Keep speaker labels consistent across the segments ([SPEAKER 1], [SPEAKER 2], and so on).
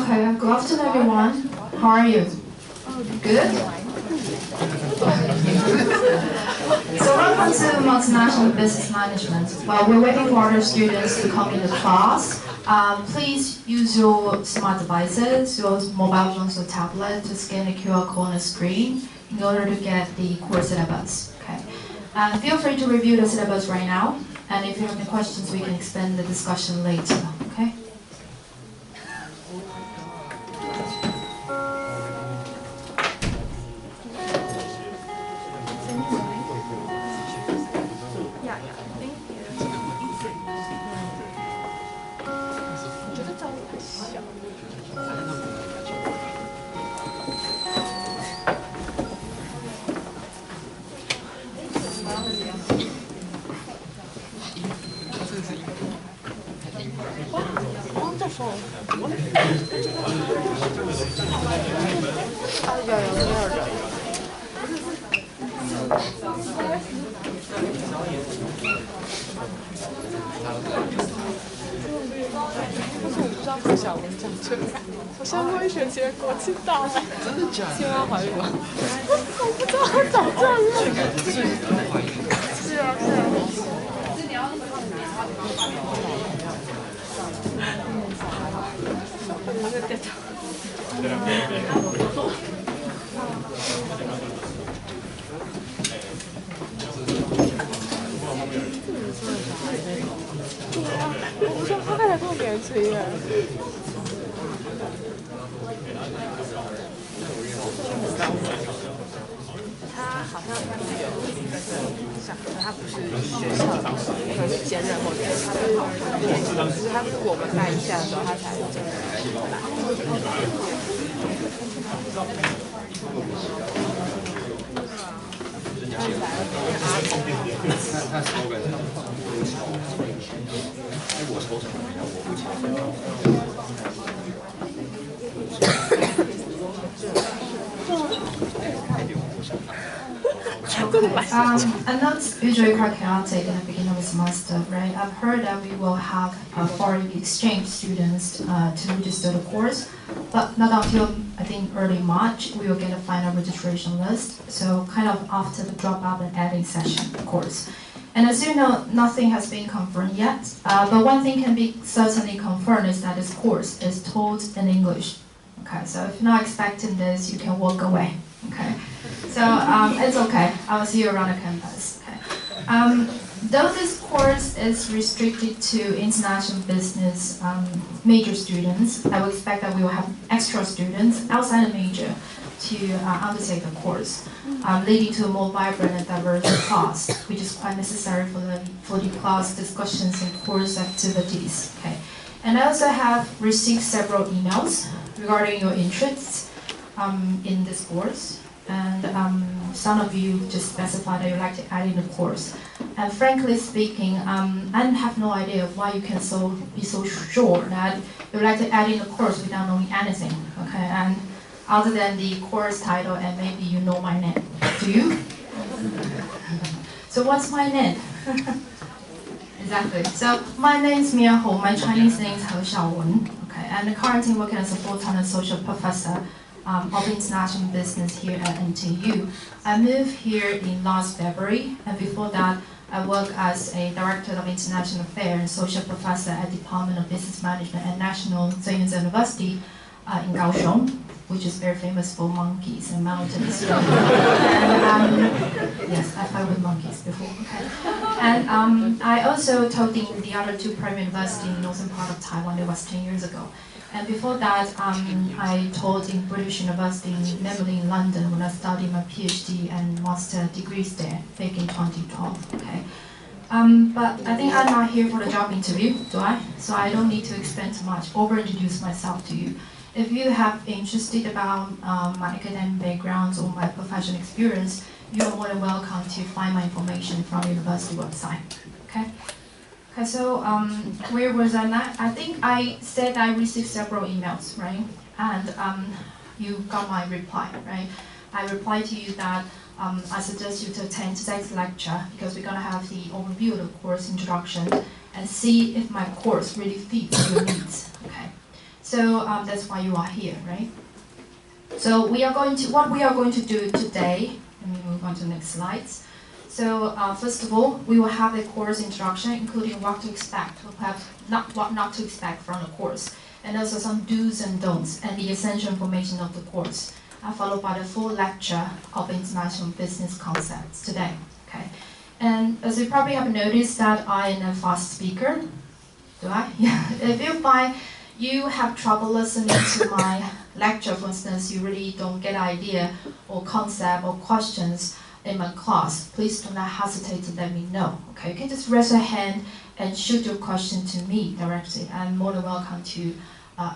[SPEAKER 1] Okay, good afternoon everyone. How are you? Good? So welcome to Multinational Business Management. While we're waiting for other students to come in the class, please use your smart devices, your mobile phones or tablet to scan the QR code on the screen in order to get the course syllabus. Okay. Feel free to review the syllabus right now, and if you have any questions, we can extend the discussion later. Okay.
[SPEAKER 2] 我上过一学期的国际大了，真的假的？新安怀孕了，我不知道他找这样。是啊是啊。我说他看起来特年轻耶。他好像有想，他不是学校的，可能是兼任或者他是我们带一下的时候，他才真的来。
[SPEAKER 3] 他抽个什么？我抽什么？我不抽。
[SPEAKER 1] And that's usually quite chaotic in the beginning of the semester, right? I've heard that we will have foreign exchange students to register the course, but not until I think early March we will get a final registration list. So kind of after the dropout and adding session course. And as you know, nothing has been confirmed yet, but one thing can be certainly confirmed is that this course is taught in English. Okay, so if you're not expecting this, you can walk away. Okay, so it's okay. I'll see you around the campus. Okay. Though this course is restricted to international business major students, I would expect that we will have extra students outside the major to undertake the course, leading to a more vibrant and diverse class, which is quite necessary for the class discussions and course activities. Okay. And I also have received several emails regarding your interests in this course, and some of you just specified that you'd like to add in the course. And frankly speaking, I have no idea why you can be so sure that you'd like to add in the course without knowing anything. Okay, and other than the course title and maybe you know my name. Do you? So what's my name? Exactly. So my name is Mia Ho. My Chinese name is He Xiaowen. Okay, and currently working as a full-time associate professor of international business here at NTU. I moved here in last February, and before that, I worked as a director of international affairs and social professor at Department of Business Management at National Zhejiang University in Kaohsiung, which is very famous for monkeys and mountains. And, yes, I fought with monkeys before. Okay. And I also taught in the other two private universities in the northern part of Taiwan. That was 10 years ago. And before that, I taught in British University, namely in London, when I studied my PhD and master degrees there back in 2012. Okay. But I think I'm not here for the job interview, do I? So I don't need to explain too much, over-introduce myself to you. If you have interested about my academic background or my professional experience, you are more than welcome to find my information from the university website. Okay. Okay. So where was I now? I think I said I received several emails, right? And you got my reply, right? I replied to you that I suggest you to attend today's lecture because we're gonna have the overview of the course introduction and see if my course really fits your needs. Okay. So that's why you are here, right? So what we are going to do today, let me move on to the next slides. So first of all, we will have a course introduction, including what to expect, or perhaps what not to expect from the course, and also some do's and don'ts, and the essential information of the course, followed by the full lecture of international business concepts today. Okay. And as you probably have noticed that I am a fast speaker. Do I? Yeah. If you find you have trouble listening to my lecture, for instance, you really don't get idea or concept or questions in my class, please do not hesitate to let me know. Okay, you can just raise your hand and shoot your question to me directly. I'm more than welcome to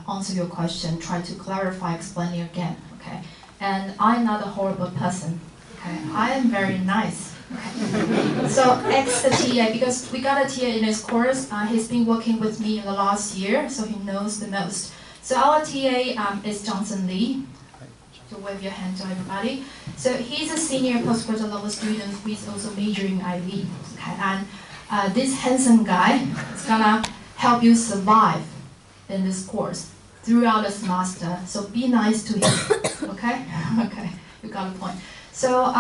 [SPEAKER 1] answer your question, try to clarify, explain it again. Okay, and I'm not a horrible person. Okay, I am very nice. Okay. So ex the TA, because we got a TA in this course, he's been working with me in the last year, so he knows the most. So our TA is Johnson Lee. So wave your hand to everybody. So he's a senior postgraduate level student who is also majoring in IB. Okay, and this handsome guy is gonna help you survive in this course throughout the semester. So be nice to him. Okay? Okay, you got a point. So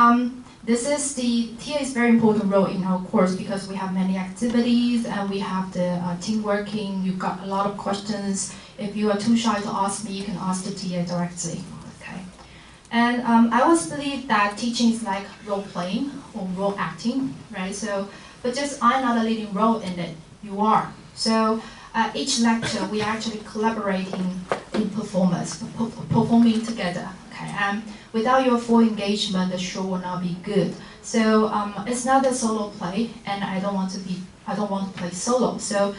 [SPEAKER 1] this is the TA is very important role in our course because we have many activities and we have the team working. You've got a lot of questions. If you are too shy to ask me, you can ask the TA directly. Okay. And I always believe that teaching is like role playing or role acting, right? So, but just I'm not a leading role in it. You are. So each lecture we are actually collaborating in performance, performing together. Okay. Without your full engagement, the show will not be good. So it's not a solo play, and I don't want to play solo. So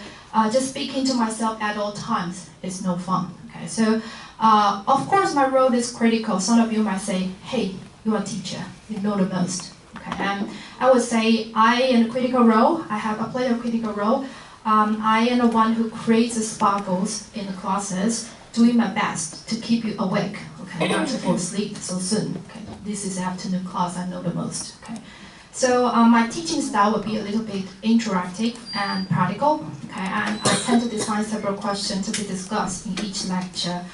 [SPEAKER 1] just speaking to myself at all times is no fun. Okay. So of course my role is critical. Some of you might say, "Hey, you're a teacher. You know the most." Okay. And I would say I in a critical role. I play a critical role. I am the one who creates the sparkles in the classes, doing my best to keep you awake. Okay, not to fall asleep so soon. Okay, this is afternoon class. I know the most. Okay, so my teaching style will be a little bit interactive and practical. Okay, and I tend to design several questions to be discussed in each lecture.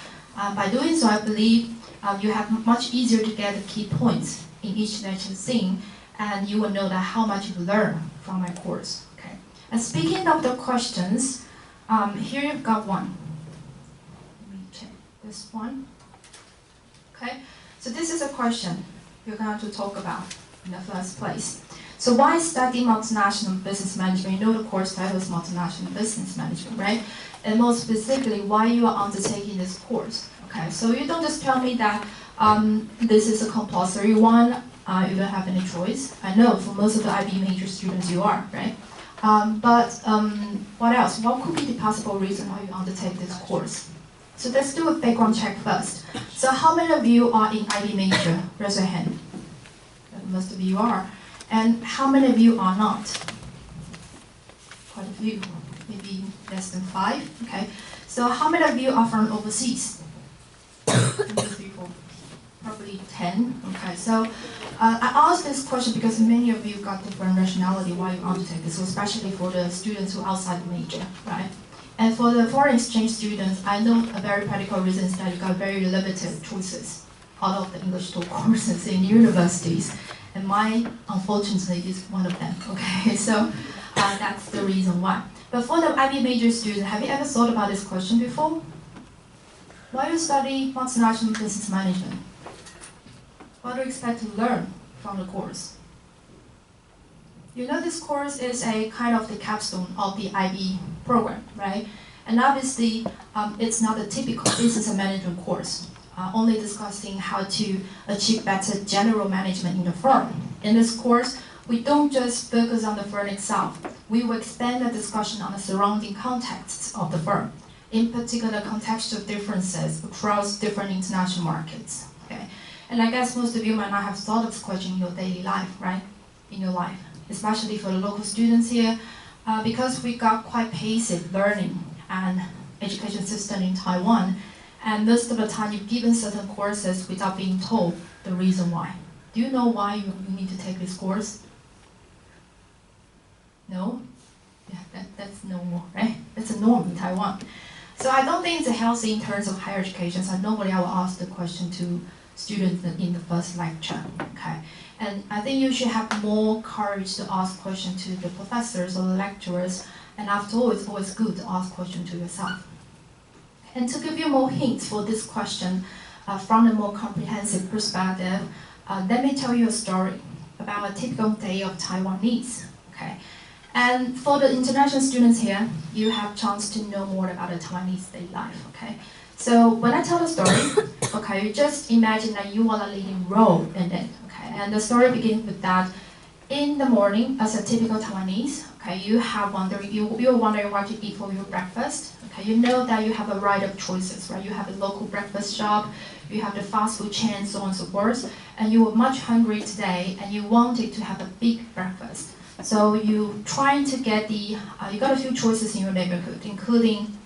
[SPEAKER 1] By doing so, I believe you have much easier to get the key points in each lecture scene, and you will know that how much you learn from my course. Okay, and speaking of the questions, here you've got one. Let me check this one. Okay, so this is a question you're going to talk about in the first place. So why study multinational business management? You know the course title is multinational business management, right? And more specifically, why you are undertaking this course. Okay, so you don't just tell me that this is a compulsory one, you don't have any choice. I know for most of the IB major students you are, right? But what else? What could be the possible reason why you undertake this course? So let's do a background check first. So how many of you are in IB major? Raise your hand. Most of you are. And how many of you are not? Quite a few, maybe less than 5. Okay. So how many of you are from overseas? 1, 2, 3, 4. Probably 10. Okay. So I asked this question because many of you got different rationality why you undertake this, so especially for the students who are outside the major, right? And for the foreign exchange students, I know a very practical reason is that you got very limited choices out of the English 2 courses in universities. And mine, unfortunately, is one of them. Okay, so that's the reason why. But for the IB major student, have you ever thought about this question before? Why do you study multinational business management? What do you expect to learn from the course? You know this course is a kind of the capstone of the IB program, right? And obviously, it's not a typical business and management course, only discussing how to achieve better general management in the firm. In this course, we don't just focus on the firm itself. We will expand the discussion on the surrounding contexts of the firm, in particular contextual differences across different international markets. Okay? And I guess most of you might not have thought of this question in your daily life, right? In your life. Especially for the local students here, because we got quite passive learning and education system in Taiwan, and most of the time you've given certain courses without being told the reason why. Do you know why you need to take this course? No? Yeah, that's normal, right? That's a norm in Taiwan. So I don't think it's healthy in terms of higher education. So normally I will ask the question to students in the first lecture, okay? And I think you should have more courage to ask questions to the professors or the lecturers. And after all, it's always good to ask questions to yourself. And to give you more hints for this question from a more comprehensive perspective, let me tell you a story about a typical day of Taiwanese, okay? And for the international students here, you have a chance to know more about the Taiwanese daily life, okay? So when I tell the story, okay, you just imagine that you are a leading role in it, okay? And the story begins with that in the morning, as a typical Taiwanese, okay, you're wondering what to eat for your breakfast, okay? You know that you have a variety of choices, right? You have a local breakfast shop, you have the fast food chain, so on and so forth, and you were much hungry today, and you wanted to have a big breakfast. So you trying to get you got a few choices in your neighborhood, including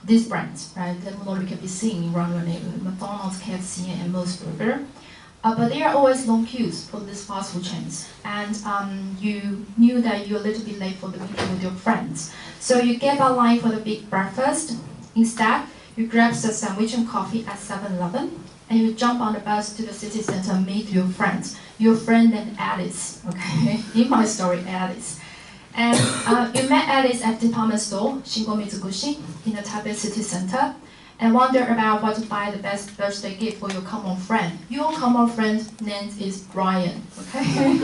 [SPEAKER 1] these brands, right? That normally can be seen around your neighborhood: McDonald's, KFC, and Moe's Burger. But there are always long queues for these fast food chains, and you knew that you're a little bit late for the meeting with your friends. So you get a line for the big breakfast. Instead, you grab a sandwich and coffee at 7-Eleven, and you jump on the bus to the city center and meet your friends. Your friend named Alice, okay? In my story, Alice. And you met Alice at department store, Shingo Mitsugushi, in the Taipei city center, and wonder about what to buy the best birthday gift for your common friend. Your common friend's name is Brian, okay?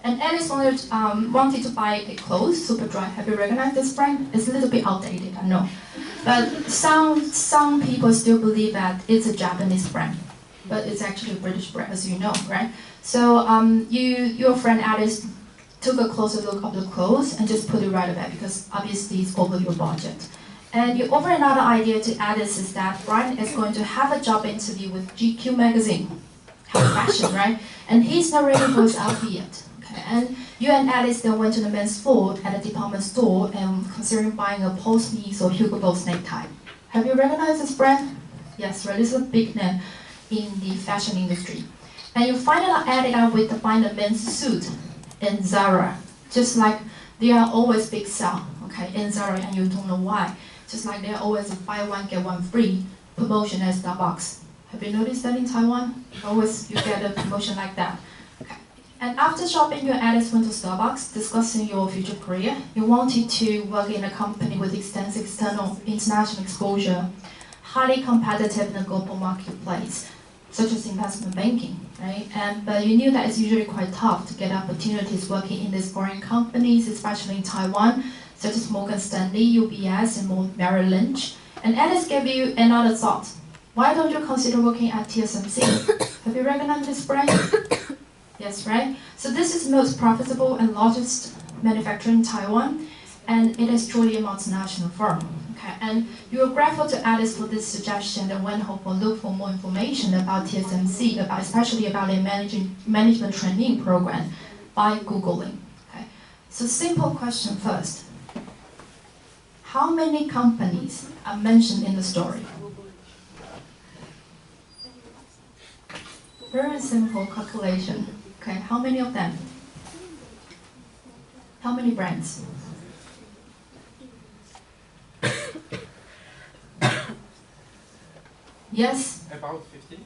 [SPEAKER 1] And Alice wanted to buy a clothes, Superdry. Have you recognized this brand? It's a little bit outdated, I know. But some people still believe that it's a Japanese brand, but it's actually a British brand, as you know, right? So your friend Alice took a closer look of the clothes and just put it right away because obviously it's over your budget. And you offer another idea to Alice is that Brian is going to have a job interview with GQ magazine, how fashion, right? And he's not ready for his outfit yet. Okay? And you and Alice then went to the men's floor at a department store and considering buying a Paul Smith or Hugo Boss necktie. Have you recognized this brand? Yes, right. This is a big name in the fashion industry. And you finally added up with buying a men's suit in Zara, just like they are always big sale, okay, in Zara, and you don't know why. Just like there are always a buy one get one free promotion at Starbucks. Have you noticed that in Taiwan? Always you get a promotion like that. Okay. And after shopping, you and Alice went to Starbucks, discussing your future career. You wanted to work in a company with extensive external international exposure, highly competitive in the global marketplace, such as investment banking, right? But you knew that it's usually quite tough to get opportunities working in these foreign companies, especially in Taiwan, such as Morgan Stanley, UBS, and Merrill Lynch. And Alice gave you another thought. Why don't you consider working at TSMC? Have you recognized this brand? Yes, right? So this is the most profitable and largest manufacturer in Taiwan, and it is truly a multinational firm. Okay, and you were grateful to Alice for this suggestion and went home and looked for more information about TSMC, especially about their management training program by Googling. Okay, so simple question first. How many companies are mentioned in the story? Very simple calculation. Okay, how many of them? How many brands? Yes?
[SPEAKER 3] About 15?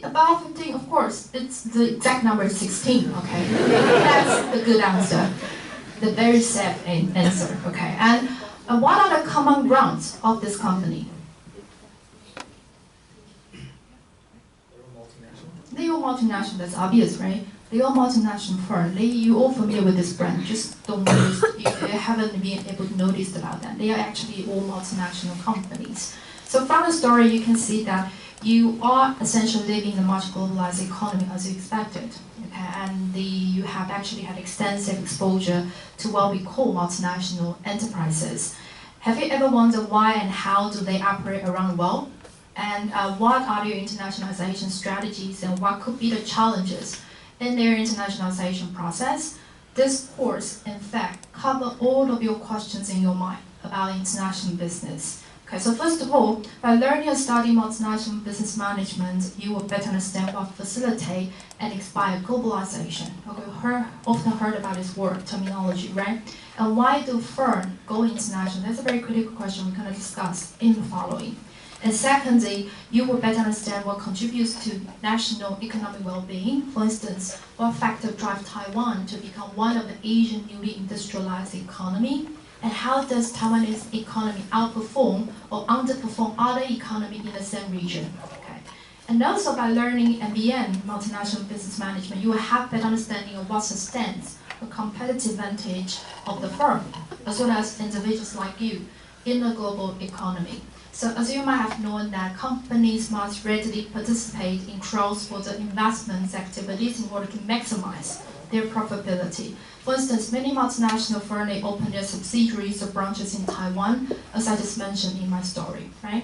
[SPEAKER 1] About 15, of course. It's the exact number is 16, okay? That's the good answer. The very safe answer, okay? And what are the common grounds of this company? They are multinational, that's obvious, right? They are multinational firm. You're all familiar with this brand, just don't notice, you haven't been able to notice about them. They are actually all multinational companies. So from the story, you can see that you are essentially living in a much globalized economy as you expected. Okay? And you have actually had extensive exposure to what we call multinational enterprises. Have you ever wondered why and how do they operate around the world? And what are their internationalization strategies and what could be the challenges in their internationalization process? This course, in fact, covers all of your questions in your mind. about international business. Okay, so first of all, by learning and studying multinational business management, you will better understand what facilitate and inspire globalization. Okay, often heard about this word, terminology, right? And why do firms go international? That's a very critical question we're going to discuss in the following. And secondly, you will better understand what contributes to national economic well-being. For instance, what factor drive Taiwan to become one of the Asian newly industrialized economy? And how does Taiwanese economy outperform or underperform other economies in the same region? Okay. And also by learning MBM, multinational business management, you will have better understanding of what sustains the competitive advantage of the firm, as well as individuals like you in the global economy. So as you might have known that companies must readily participate in cross-border investments activities in order to maximize their profitability. For instance, many multinational firms open their subsidiaries or branches in Taiwan, as I just mentioned in my story, right?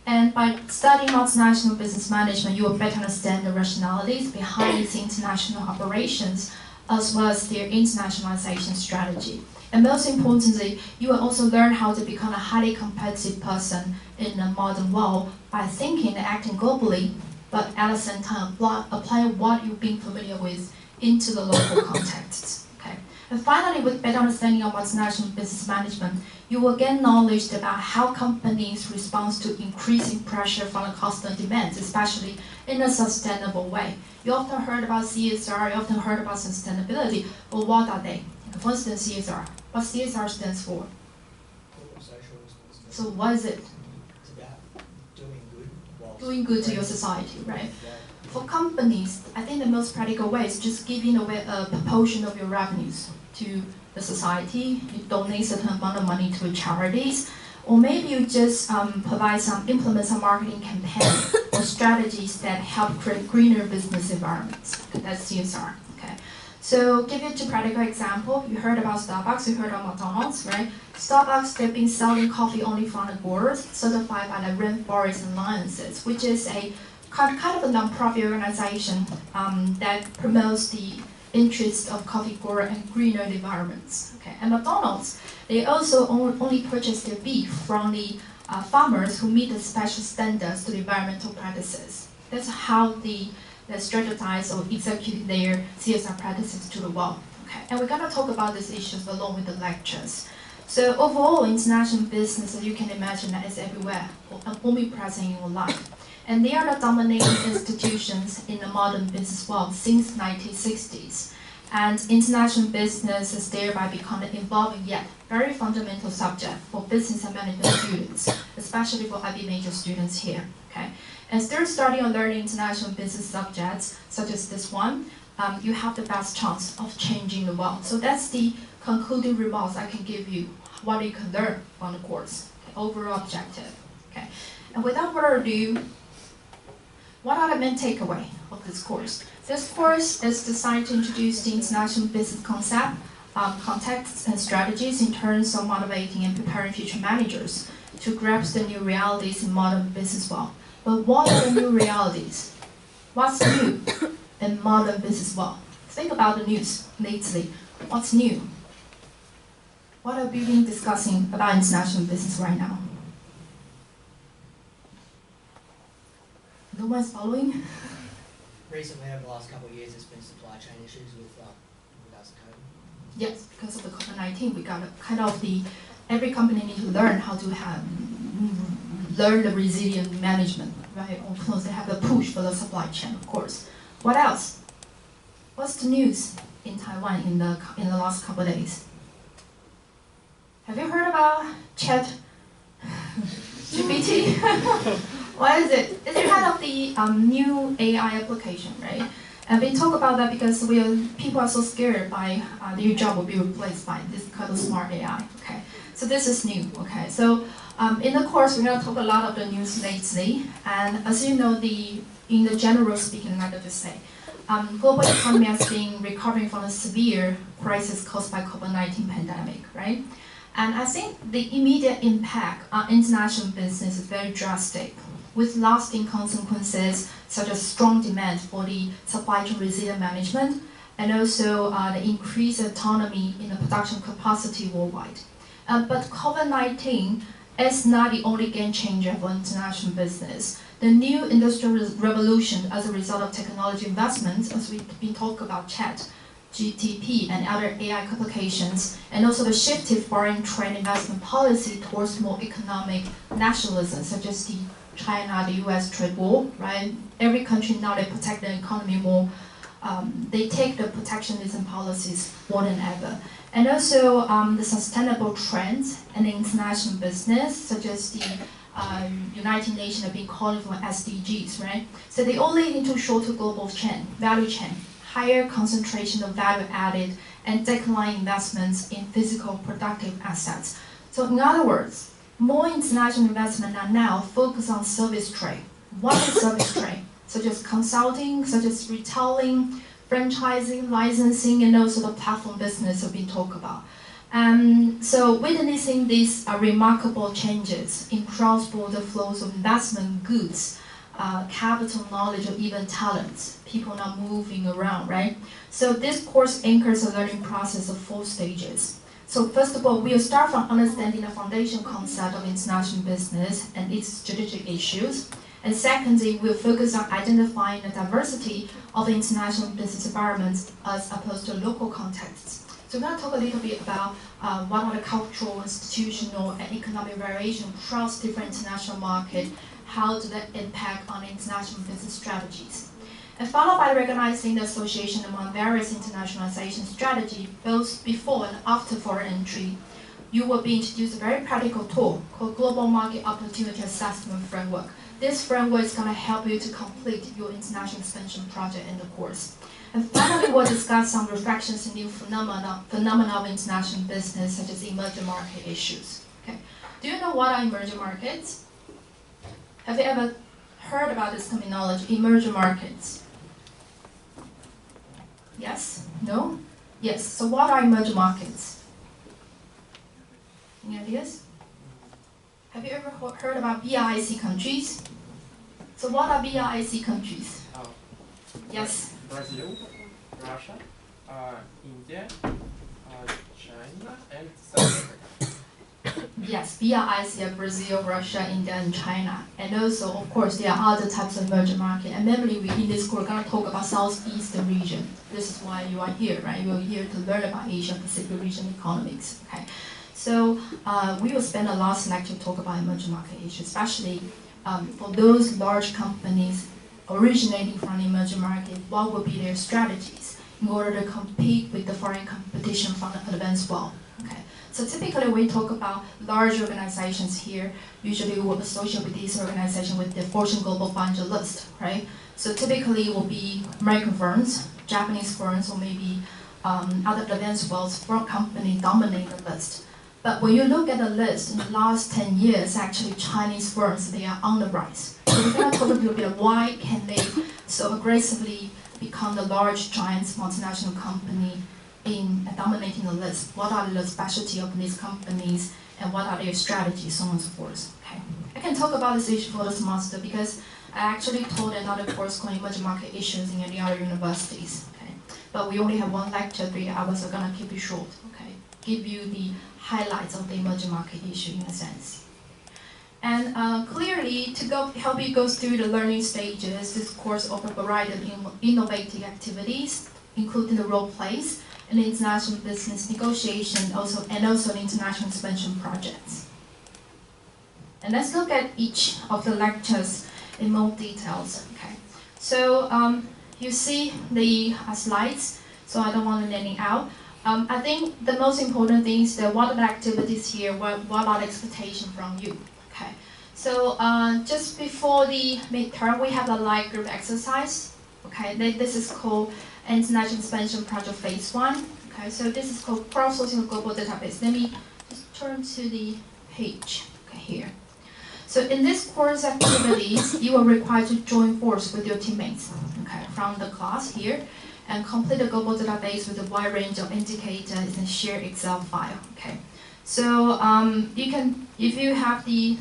[SPEAKER 1] And by studying multinational business management, you will better understand the rationalities behind these international operations, as well as their internationalization strategy. And most importantly, you will also learn how to become a highly competitive person in the modern world by thinking and acting globally, but at the same time applying what you've been familiar with into the local contexts. Okay. And finally, with better understanding of multinational business management, you will gain knowledge about how companies respond to increasing pressure from the customer demands, especially in a sustainable way. You often heard about CSR, you often heard about sustainability, but what are they? For instance, CSR. What CSR stands for?
[SPEAKER 4] Social responsibility.
[SPEAKER 1] So what is it?
[SPEAKER 4] It's about doing good whilst
[SPEAKER 1] Doing good to your society, right? For companies, I think the most practical way is just giving away a proportion of your revenues to the society. You donate a certain amount of money to charities, or maybe you just implement some marketing campaign or strategies that help create greener business environments. That's CSR. Okay. So give you a practical example. You heard about Starbucks, you heard about McDonald's, right? Starbucks, they've been selling coffee only from the boards certified by the Rainforest Alliances, which is a kind of a non-profit organization that promotes the interests of coffee grower and greener environments. Okay. And McDonald's, they also only purchase their beef from the farmers who meet the special standards to the environmental practices. That's how they strategize or execute their CSR practices to the world. Okay. And we're going to talk about these issues along with the lectures. So overall, international business, as you can imagine, that is everywhere, omnipresent in your life. And they are the dominating institutions in the modern business world since the 1960s. And international business has thereby become an evolving yet very fundamental subject for business and management students, especially for IB major students here. Okay. And still studying or learning international business subjects, such as this one, you have the best chance of changing the world. So that's the concluding remarks I can give you, what you can learn from the course, okay, overall objective. Okay. And without further ado, what are the main takeaways of this course? This course is designed to introduce the international business concept, contexts and strategies in terms of motivating and preparing future managers to grasp the new realities in modern business world. But what are the new realities? What's new in modern business world? Think about the news lately. What's new? What are we been discussing about international business right now? No one's following?
[SPEAKER 4] Recently, over the last couple of years, there's been supply chain issues with regards to COVID.
[SPEAKER 1] Yes, because of the COVID-19, we got kind of every company needs to learn how to learn the resilient management, right? Of course, they have the push for the supply chain, of course. What else? What's the news in Taiwan in the last couple of days? Have you heard about ChatGPT? What is it? It's kind of the new AI application, right? And we talk about that because people are so scared by their job will be replaced by this kind of smart AI. Okay, so this is new. Okay, so in the course we're going to talk a lot of the news lately, and as you know, in the general speaking, like I just say, global economy has been recovering from a severe crisis caused by COVID-19 pandemic, right? And I think the immediate impact on international business is very drastic, with lasting consequences such as strong demand for the supply chain resilient management, and also the increased autonomy in the production capacity worldwide. But COVID-19 is not the only game changer for international business. The new industrial revolution as a result of technology investments, as we've been talking about chat, GTP and other AI applications, and also the shifted foreign trade investment policy towards more economic nationalism, such as the China, the US trade war, right? Every country now, they protect their economy more. They take the protectionism policies more than ever. And also the sustainable trends in international business, such as the United Nations have been calling for SDGs, right? So they all lead into shorter global value chain, higher concentration of value added, and declining investments in physical productive assets. So in other words, more international investment are now focused on service trade. What is service trade? Such as consulting, such as retailing, franchising, licensing, and also the platform business have been talked about. So witnessing these remarkable changes in cross-border flows of investment goods, capital, knowledge, or even talents, people now moving around, right? So this course anchors a learning process of 4 stages. So first of all, we'll start from understanding the foundation concept of international business and its strategic issues. And secondly, we'll focus on identifying the diversity of international business environments as opposed to local contexts. So we're going to talk a little bit about what are the cultural, institutional, and economic variation across different international markets, how do that impact on international business strategies. And followed by recognizing the association among various internationalization strategies, both before and after foreign entry, you will be introduced a very practical tool called Global Market Opportunity Assessment Framework. This framework is going to help you to complete your international expansion project in the course. And finally, we'll discuss some reflections in new phenomena of international business, such as emerging market issues. Okay. Do you know what are emerging markets? Have you ever heard about this terminology, emerging markets? Yes? No? Yes. So what are emerging markets? Any ideas? Have you ever heard about BRIC countries? So what are BRIC countries? Yes?
[SPEAKER 5] Brazil, Russia, India, China, and South Africa.
[SPEAKER 1] Yes, BRIC are Brazil, Russia, India, and China. And also, of course, there are other types of emerging market. And mainly, in this course, we're going to talk about Southeastern region. This is why you are here, right? You are here to learn about Asia-Pacific region economics, okay? So we will spend a last lecture to talk about emerging market issues, especially for those large companies originating from the emerging market, what would be their strategies in order to compete with the foreign competition from the advanced world. Okay. So typically we talk about large organizations here, usually we will associate with these organizations with the Fortune Global 500 list, right? So typically it will be American firms, Japanese firms, or maybe other advanced world companies dominate the list. But when you look at the list in the last 10 years, actually Chinese firms, they are on the rise. So we're going to talk a little bit of why can they so aggressively become the large giants multinational company in dominating the list. What are the specialty of these companies and what are their strategies, so on and so forth. Okay. I can talk about this issue for the semester because I actually taught another course called Emerging Market Issues in the other universities. Okay. But we only have 1 lecture, 3 hours, so I'm going to keep it short. Okay. Give you the highlights of the emerging market issue in a sense. And clearly, to help you go through the learning stages, this course offers a variety of innovative activities, including the role plays and international business negotiation, and also the international expansion projects. And let's look at each of the lectures in more details. Okay. So you see the slides, so I don't want to let it out. I think the most important thing is that what are the activities here, what are the expectations from you, okay? So just before the midterm, we have a light group exercise, okay? This is called International Expansion Project Phase 1, okay? So this is called Crowdsourcing Global Database. Let me just turn to the page, okay, here. So in this course activities, you are required to join force with your teammates, okay, from the class here, and complete a global database with a wide range of indicators in a shared Excel file. Okay, so you can, if you have the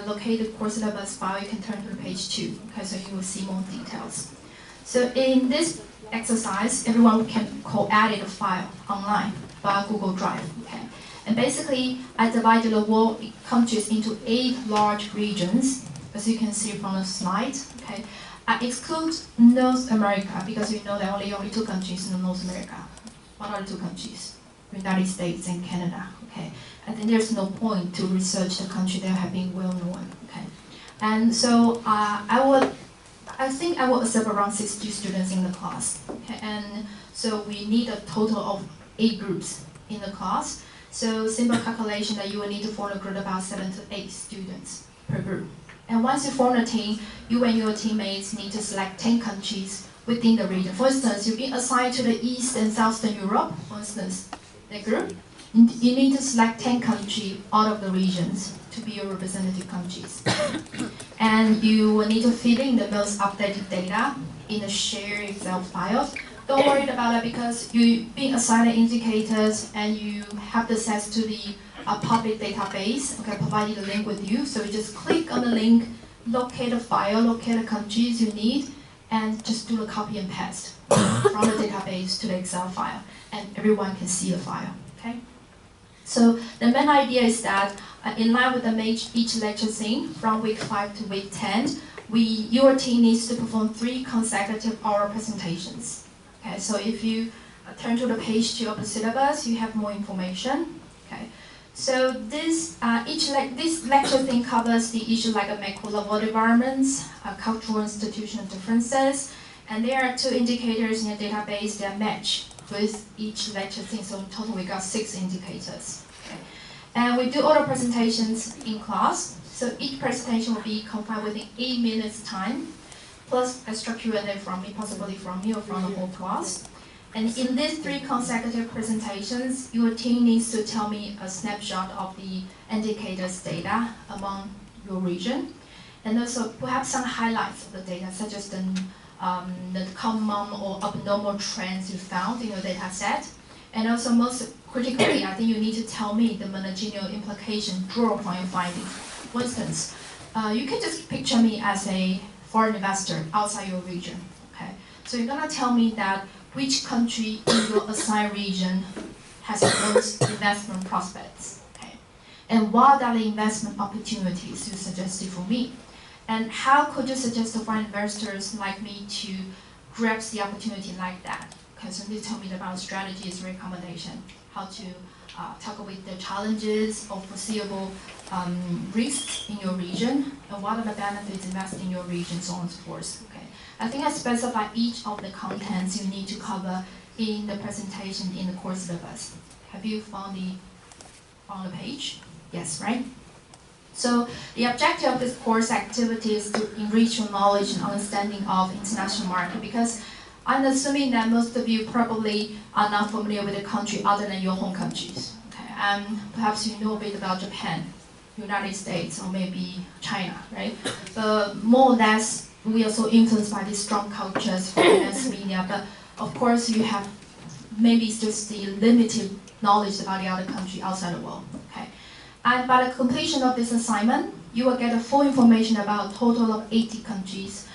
[SPEAKER 1] located course syllabus file, you can turn to page 2. Okay, so you will see more details. So in this exercise, everyone can co-edit a file online via Google Drive. Okay, And basically, I divided the world countries into 8 large regions, as you can see from the slide. Okay, I exclude North America because you know there are only 2 countries in North America. What are the 2 countries? United States and Canada. Okay, I think there's no point to research the country that have been well known. Okay, and so I think I will accept around 60 students in the class. Okay, and so we need a total of 8 groups in the class. So simple calculation that you will need to form a group about 7 to 8 students per group. And once you form a team, you and your teammates need to select 10 countries within the region. For instance, you've been assigned to the East and Southern Europe, for instance, the group. You need to select 10 countries out of the regions to be your representative countries. And you will need to fill in the most updated data in the shared Excel files. Don't worry about it because you've been assigned indicators and you have access to the public database, okay, provided a link with you. So you just click on the link, locate the file, locate the countries you need, and just do the copy and paste from the database to the Excel file, and everyone can see the file, okay? So the main idea is that in line with each lecture theme, from week 5 to week 10, your team needs to perform 3 consecutive oral presentations. Okay, so if you turn to the page 2 of the syllabus, you have more information. Okay, so this lecture theme covers the issue like a macro level environments, cultural institutional differences, and there are 2 indicators in the database that match with each lecture theme. So in total, we got 6 indicators. Okay. And we do all the presentations in class. So each presentation will be confined within 8 minutes time, plus extra Q&A from me, possibly from me or from the whole class. And in these 3 consecutive presentations, your team needs to tell me a snapshot of the indicators data among your region, and also perhaps some highlights of the data, such as the common or abnormal trends you found in your data set. And also most critically, I think you need to tell me the managerial implication drawn from your findings. For instance, you can just picture me as a foreign investor outside your region. Okay, so you're gonna tell me that which country in your assigned region has the most investment prospects, okay? And what are the investment opportunities you suggested for me? And how could you suggest to foreign investors like me to grasp the opportunity like that? Okay, so you tell me about strategies, recommendation, how to tackle with the challenges or foreseeable risks in your region, and what are the benefits investing in your region, so on and so forth. Okay, I think I specify each of the contents you need to cover in the presentation in the course syllabus. Have you found the page? Yes, right? So the objective of this course activity is to enrich your knowledge and understanding of international market, because I'm assuming that most of you probably are not familiar with a country other than your home countries. Okay? And perhaps you know a bit about Japan, United States, or maybe China, right? But more or less, we are so influenced by these strong cultures, finance, media, but of course you have maybe just the limited knowledge about the other country outside the world. Okay? And by the completion of this assignment, you will get a full information about a total of 80 countries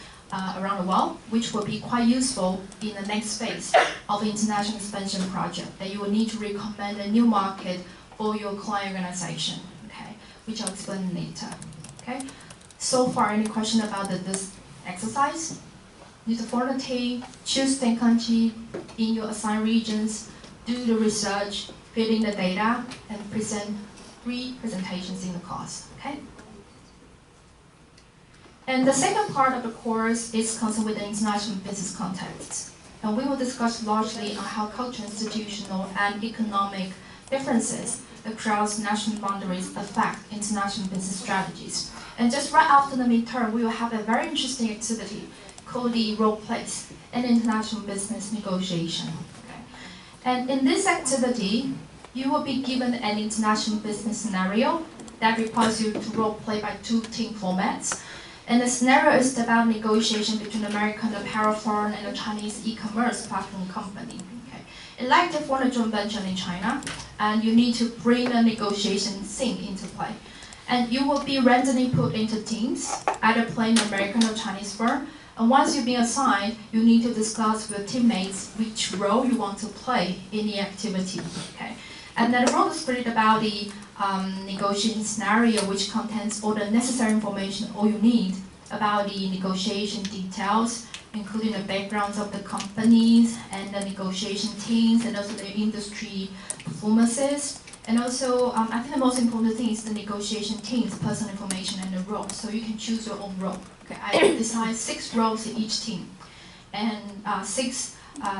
[SPEAKER 1] around the world, which will be quite useful in the next phase of the international expansion project that you will need to recommend a new market for your client organization, okay, which I'll explain later. Okay. So far, any question about this exercise? Need to form a team, choose 10 countries in your assigned regions, do the research, fill in the data, and present 3 presentations in the class. Okay. And the second part of the course is concerned with the international business context. And we will discuss largely on how cultural, institutional, and economic differences across national boundaries affect international business strategies. And just right after the midterm, we will have a very interesting activity called the role plays in international business negotiation. Okay. And in this activity, you will be given an international business scenario that requires you to role play by 2 team formats. And the scenario is about negotiation between American apparel firm and a Chinese e-commerce platform company. Okay. It's like they form a joint venture in China, and you need to bring the negotiation scene into play. And you will be randomly put into teams, either playing American or Chinese firm. And once you've been assigned, you need to discuss with teammates which role you want to play in the activity. Okay. And then the role is spread about the negotiation scenario, which contains all the necessary information, all you need about the negotiation details, including the backgrounds of the companies and the negotiation teams, and also the industry performances. And also, I think the most important thing is the negotiation team's personal information and the role. So you can choose your own role. Okay, I designed 6 roles in each team, and 6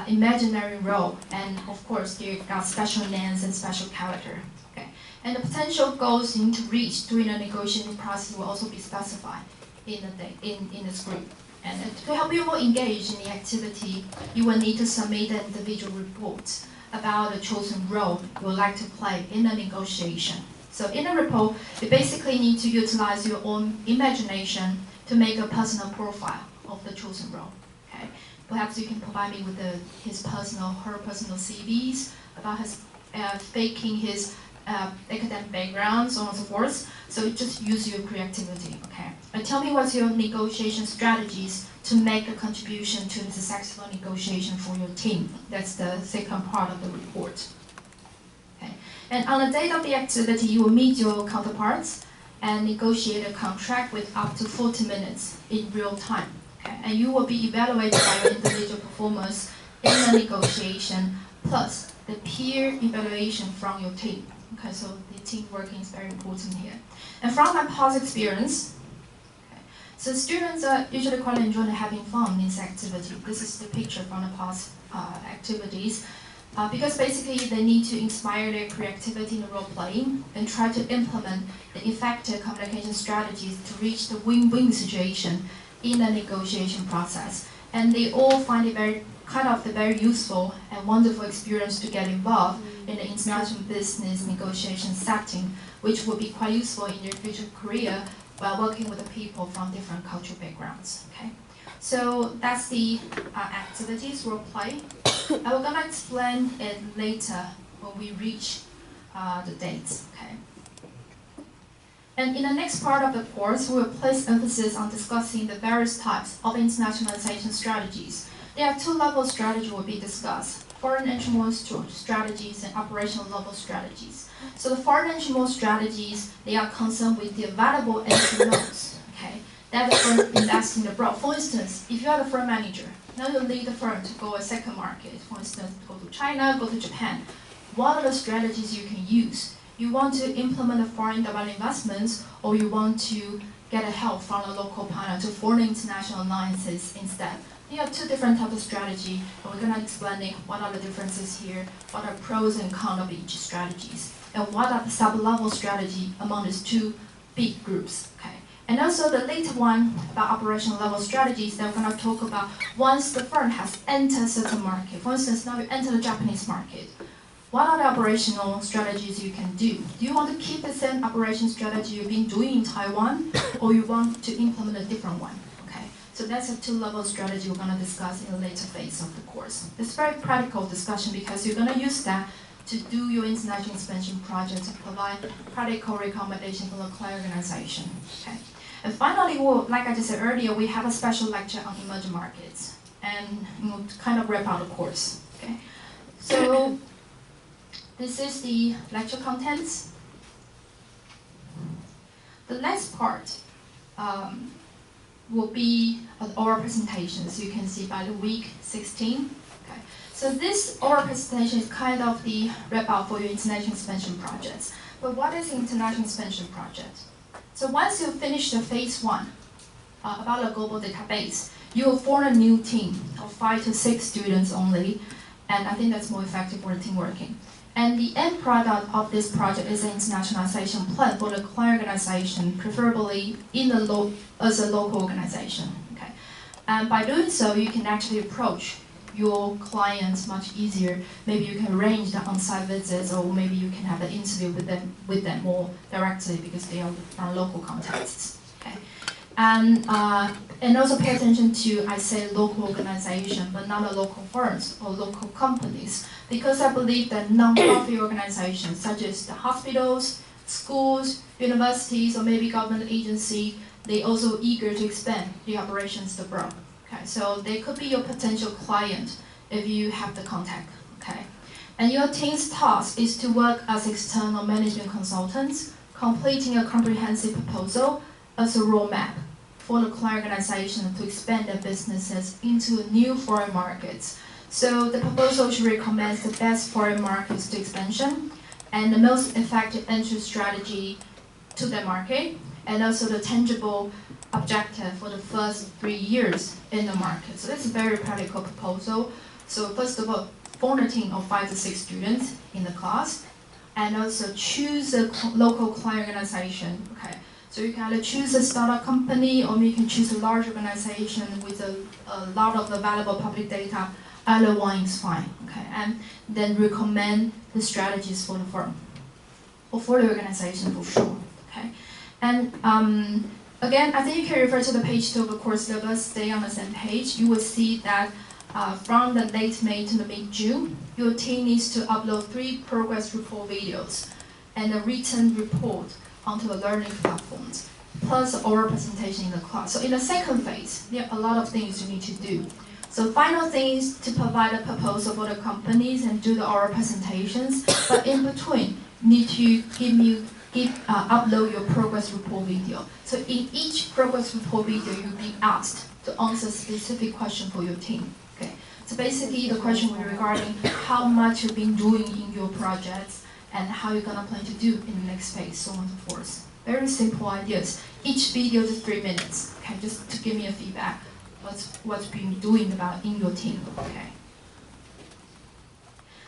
[SPEAKER 1] imaginary roles. And of course, they got special names and special character. Okay, and the potential goals you need to reach during the negotiation process will also be specified in this group. And to help you more engage in the activity, you will need to submit an individual report about the chosen role you would like to play in the negotiation. So in the report, you basically need to utilize your own imagination to make a personal profile of the chosen role. Okay? Perhaps you can provide me with her personal CVs about his faking his academic background, so on and so forth. So just use your creativity. Okay? And tell me what's your negotiation strategies to make a contribution to the successful negotiation for your team. That's the second part of the report. Okay. And on the date of the activity, you will meet your counterparts and negotiate a contract with up to 40 minutes in real time. Okay. And you will be evaluated by your individual performance in the negotiation, plus the peer evaluation from your team. Okay, so the team working is very important here. And from my past experience, so students are usually quite enjoying having fun in this activity. This is the picture from the past activities. Because basically they need to inspire their creativity in the role playing and try to implement the effective communication strategies to reach the win-win situation in the negotiation process. And they all find it very useful and wonderful experience to get involved in the international business negotiation setting, which will be quite useful in their future career while working with the people from different cultural backgrounds. Okay, so that's the activities role play. I will gonna explain it later when we reach the dates. Okay. And in the next part of the course, we will place emphasis on discussing the various types of internationalization strategies. There are 2 levels strategy will be discussed: foreign entry-mode strategies and operational level strategies. So the foreign entry-mode strategies, they are concerned with the available entry modes. Okay, that the firm investing abroad. For instance, if you are the firm manager, now you lead the firm to go a second market. For instance, go to China, go to Japan. What are the strategies you can use? You want to implement the foreign direct investments, or you want to get a help from a local partner to form international alliances instead? There are 2 different types of strategy, and we're gonna explain what are the differences here, what are pros and cons of each strategies, and what are the sub-level strategy among these 2 big groups. Okay. And also the later one about operational level strategies that we're gonna talk about once the firm has entered certain market. For instance, now you enter the Japanese market. What are the operational strategies you can do? Do you want to keep the same operation strategy you've been doing in Taiwan, or you want to implement a different one? Okay, so that's a 2-level strategy we're going to discuss in the later phase of the course. It's a very practical discussion because you're going to use that to do your international expansion project to provide practical recommendation for the client organization. Okay, and finally, like I just said earlier, we have a special lecture on emerging markets, and to kind of wrap out the course. Okay, so. This is the lecture contents. The next part will be an oral presentation, as you can see by the week 16. Okay. So this oral presentation is kind of the wrap up for your international expansion projects. But what is international expansion project? So once you finish the phase 1 about a global database, you will form a new team of 5 to 6 students only, and I think that's more effective for the team working. And the end product of this project is an internationalization plan for the client organization, preferably as a local organization. Okay, and by doing so, you can actually approach your clients much easier. Maybe you can arrange the on-site visits, or maybe you can have an interview with them more directly because they are from local contexts. Okay, and also pay attention to, I say, local organization, but not the local firms or local companies, because I believe that non-profit organizations such as the hospitals, schools, universities, or maybe government agency, they also eager to expand the operations abroad. Okay, so they could be your potential client if you have the contact. Okay, And your team's task is to work as external management consultants, completing a comprehensive proposal as a roadmap for the client organization to expand their businesses into new foreign markets. So the proposal should recommend the best foreign markets to expansion and the most effective entry strategy to the market, and also the tangible objective for the first 3 years in the market. So that's a very practical proposal. So first of all, form a team of 5 to 6 students in the class, and also choose a local client organization. Okay, so you can either choose a startup company, or you can choose a large organization with a lot of available public data. Either one is fine. Okay, and then recommend the strategies for the firm or for the organization for sure. Okay, and again, I think you can refer to the page 2 of the course syllabus. Stay on the same page. You will see that from the late May to the mid-June, your team needs to upload 3 progress report videos and a written report onto the learning platforms, plus oral presentation in the class. So in the second phase, there are a lot of things you need to do. So final thing is to provide a proposal for the companies and do the oral presentations. But in between, need to upload your progress report video. So in each progress report video, you'll be asked to answer a specific question for your team. Okay. So basically, the question will be regarding how much you've been doing in your projects and how you're gonna plan to do in the next phase, so on and so forth. Very simple ideas. Each video is 3 minutes. Okay, just to give me a feedback. What's been doing about in your team. Okay.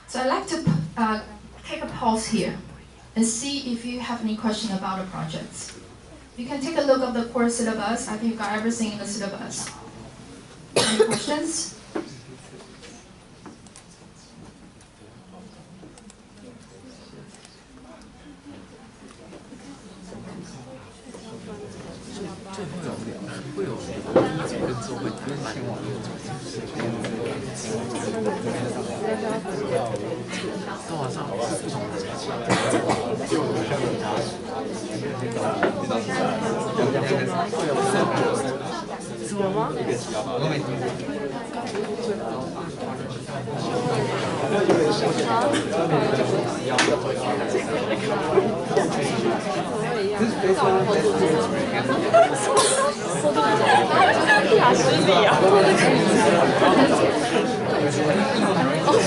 [SPEAKER 1] So I'd like to take a pause here and see if you have any question about the projects. You can take a look at the course syllabus. I think you've got everything in the syllabus. Any questions?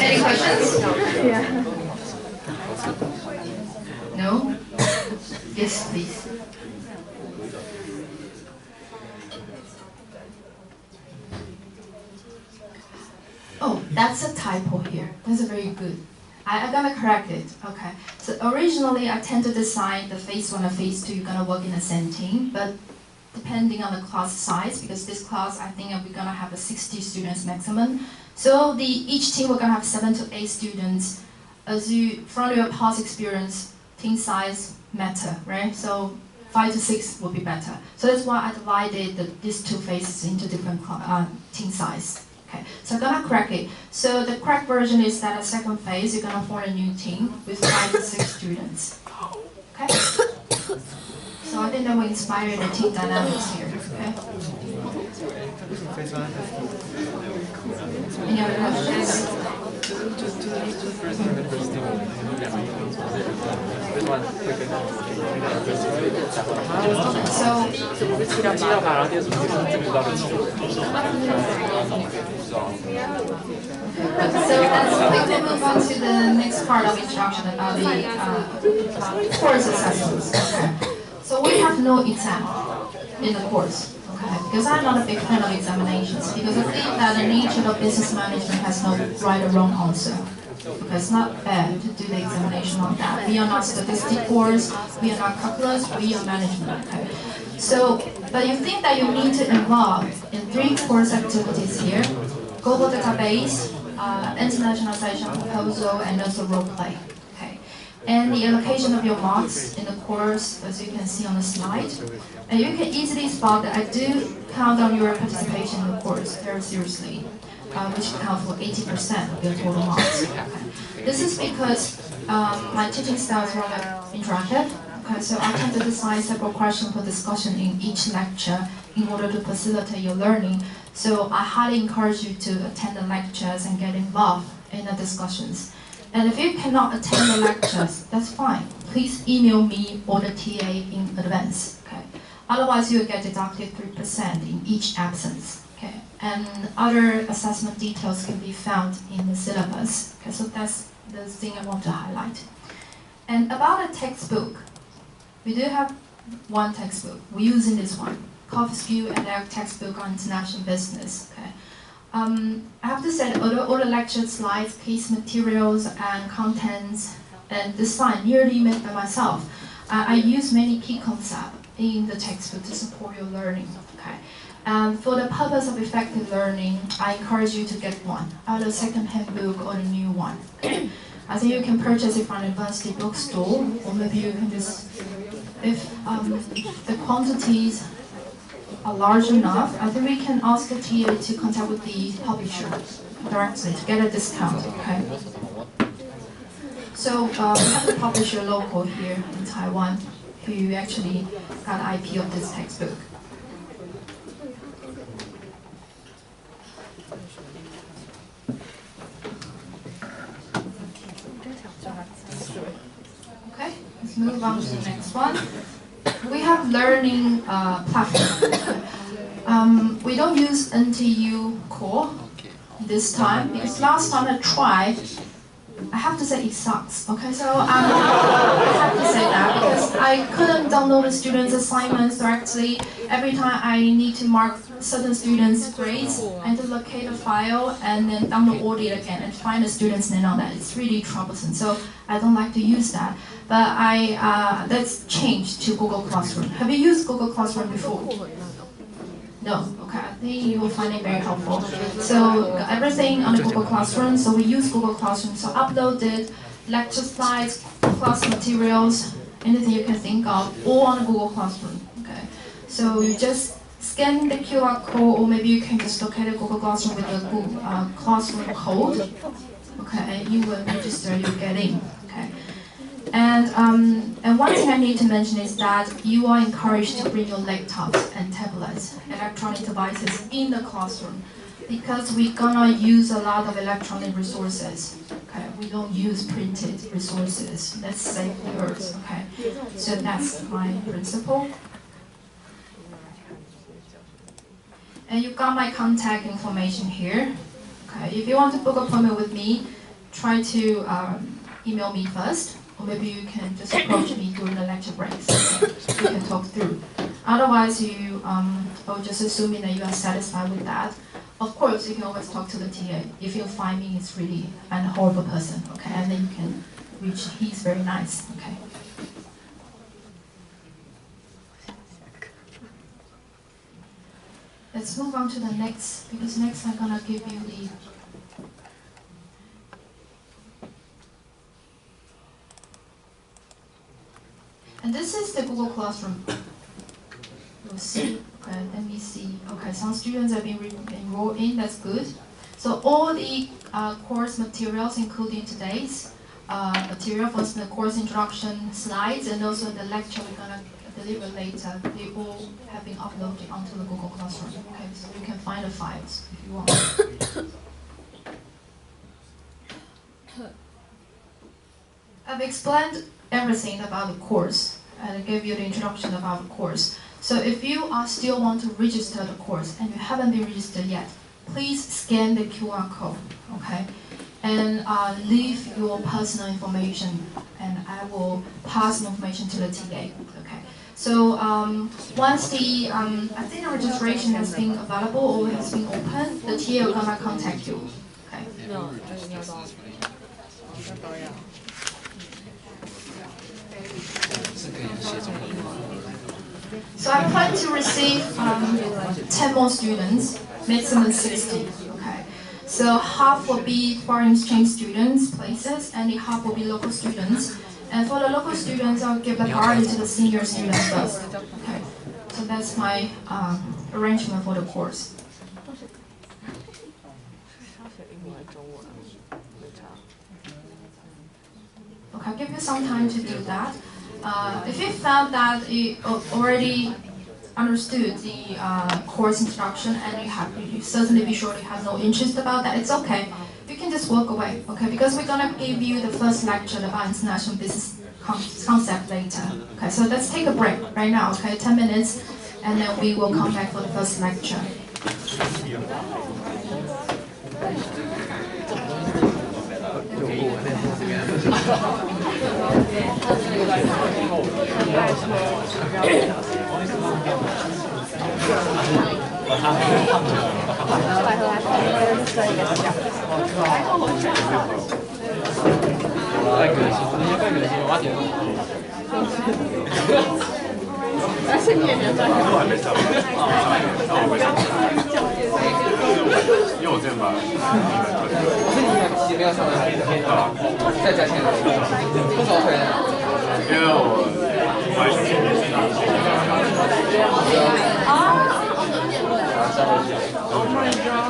[SPEAKER 1] Any questions? Yeah. No? Yes, please. Oh, that's a typo here. That's a very good. I'm gonna correct it. Okay. So originally, I tend to design the phase 1 and phase 2. You're gonna work in the same team, but depending on the class size, because this class I think we're gonna have a 60 students maximum. So each team we're gonna have 7 to 8 students. As you from your past experience, team size matter, right? So 5 to 6 would be better. So that's why I divided these 2 phases into different team size. Okay, so I'm gonna correct it. So the correct version is that at second phase, you're gonna form a new team with 5 to 6 students. Okay? So I think that will inspire the team dynamics here. Okay? Any other questions? So let's move on to the next part of instruction about the course assessments. Okay. So we have no exam in the course. Okay. Because I'm not a big fan of examinations, because I think that the nature of business management has no right or wrong answer. Because it's not bad to do the examination on that. We are not statistics course, we are not calculus, we are management. Okay. So, but you think that you need to involve in 3 course activities here: global database, internationalization proposal, and also role play. Okay. And the allocation of your marks in the course, as you can see on the slide, and you can easily spot that I do count on your participation in the course very seriously, which accounts for 80% of your total marks. Okay. This is because my teaching style is rather interactive. Okay, so I tend to design several questions for discussion in each lecture in order to facilitate your learning. So I highly encourage you to attend the lectures and get involved in the discussions. And if you cannot attend the lectures, that's fine. Please email me or the TA in advance. Okay. Otherwise, you'll get deducted 3% in each absence. Okay. And other assessment details can be found in the syllabus. Okay. So that's the thing I want to highlight. And about a textbook, we do have one textbook. We're using this one, Cofskew and their textbook on international business. Okay. I have to say that all the lecture slides, case materials, and contents, and design nearly made by myself. I use many key concepts in the textbook to support your learning. Okay. And for the purpose of effective learning, I encourage you to get one, either a second-hand book or a new one. Okay. I think you can purchase it from a university bookstore, or maybe you can just, if the quantities are large enough, I think we can ask the TA to contact with the publisher directly to get a discount. Okay. So we have a publisher local here in Taiwan who actually got IP of this textbook. Okay, let's move on to the next one. We have learning platform. We don't use NTU Core this time because last time I tried, I have to say it sucks. Okay, so I have to say that because I couldn't download the students' assignments directly. Every time I need to mark certain students' grades, I need to locate a file and then download all it again and find the students' name on that. It's really troublesome. So I don't like to use that. But that's changed to Google Classroom. Have you used Google Classroom before? No, okay, I think you will find it very helpful. So everything on the Google Classroom, so we use Google Classroom. So uploaded lecture slides, class materials, anything you can think of, all on the Google Classroom. Okay, so you just scan the QR code, or maybe you can just locate the Google Classroom with the Google Classroom code. Okay, and you will register, you get in. Okay. And one thing I need to mention is that you are encouraged to bring your laptops and tablets, electronic devices in the classroom, because we're gonna use a lot of electronic resources. Okay, we don't use printed resources. Let's save the earth. Okay, so that's my principle. And you got my contact information here. Okay, if you want to book an appointment with me, try to email me first. Or maybe you can just approach me during the lecture breaks. We can talk through. Otherwise, I'll just assuming that you are satisfied with that. Of course, you can always talk to the TA. If you find me is really a horrible person, okay, and then you can reach. He's very nice, okay. Let's move on to the next, because next I'm gonna give you the. And this is the Google Classroom. You'll see. Okay, let me see. Okay, some students have been enrolled in. That's good. So all the course materials, including today's material, for instance, the course introduction slides, and also the lecture we're gonna deliver later, they all have been uploaded onto the Google Classroom. Okay, so you can find the files if you want. I've explained everything about the course, and I gave you the introduction about the course. So if you still want to register the course and you haven't been registered yet, please scan the QR code, okay? And leave your personal information, and I will pass the information to the TA, okay? So once the, I think the registration has been available or has been opened, the TA will gonna contact you, okay?
[SPEAKER 2] No,
[SPEAKER 1] So I plan to receive 10 more students, maximum 60, okay? So half will be foreign exchange students, places, and the half will be local students. And for the local students, I'll give the priority to the senior students first, okay? So that's my arrangement for the course. Okay, I'll give you some time to do that. If you found that you already understood the course instruction and you certainly be sure you have no interest about that, it's okay. You can just walk away, okay? Because we're gonna give you the first lecture about international business concept later. Okay, so let's take a break right now, okay? 10 minutes, and then we will come back for the first lecture.
[SPEAKER 2] 但是你也没有赚钱。
[SPEAKER 3] 因为我之前把
[SPEAKER 5] 其实没有上来，再加钱，多少腿呢？
[SPEAKER 3] 因为我买手机
[SPEAKER 2] Oh my god！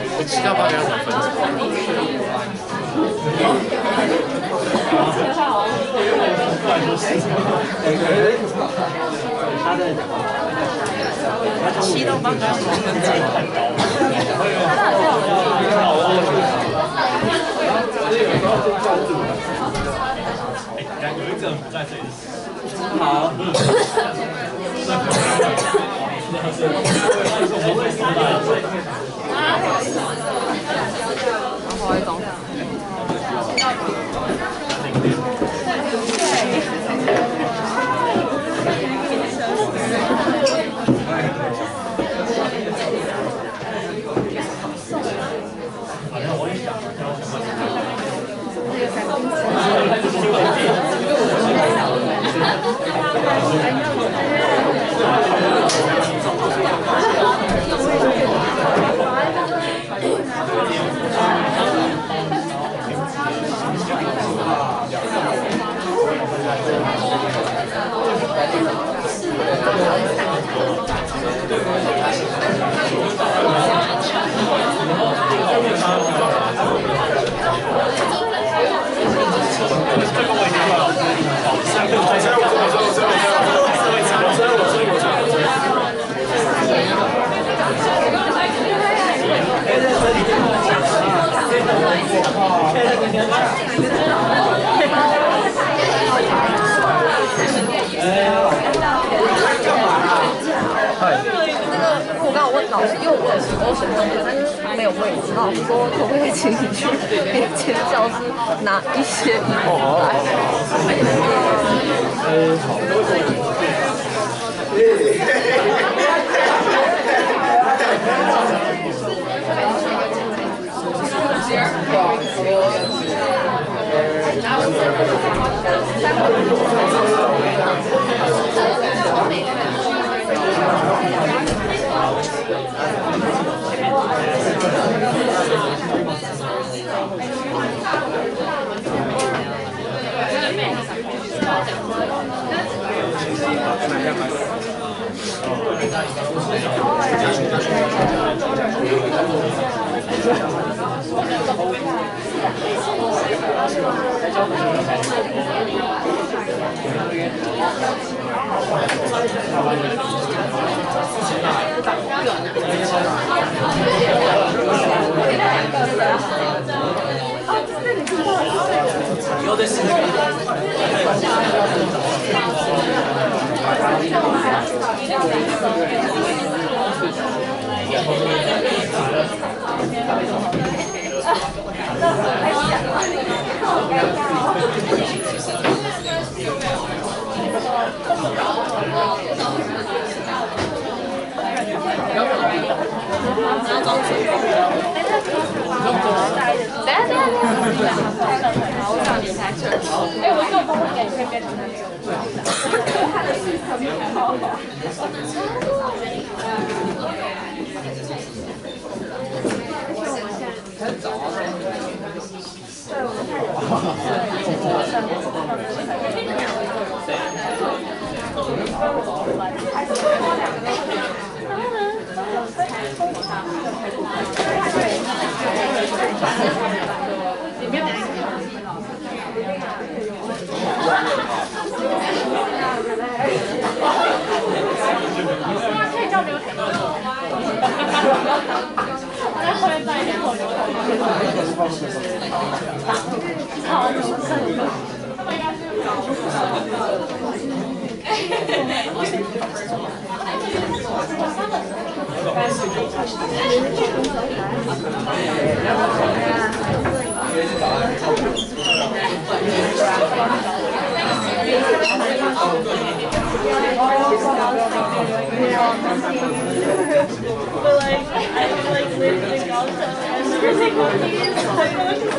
[SPEAKER 3] 我7到8个小时分
[SPEAKER 2] 7到8个小时分钟。
[SPEAKER 3] 有一个人不在这里。
[SPEAKER 5] 好。
[SPEAKER 2] 我会懂。我刚刚问老师，因为我是欧选中学，但是没有位置，老师说可不可以请你去别间教室拿一些衣服我想离开这里。我就帮我给这边里面可以叫刘婷。在后面带一点后流。好，应该是But like, I like lived in Gaza every single day. I go to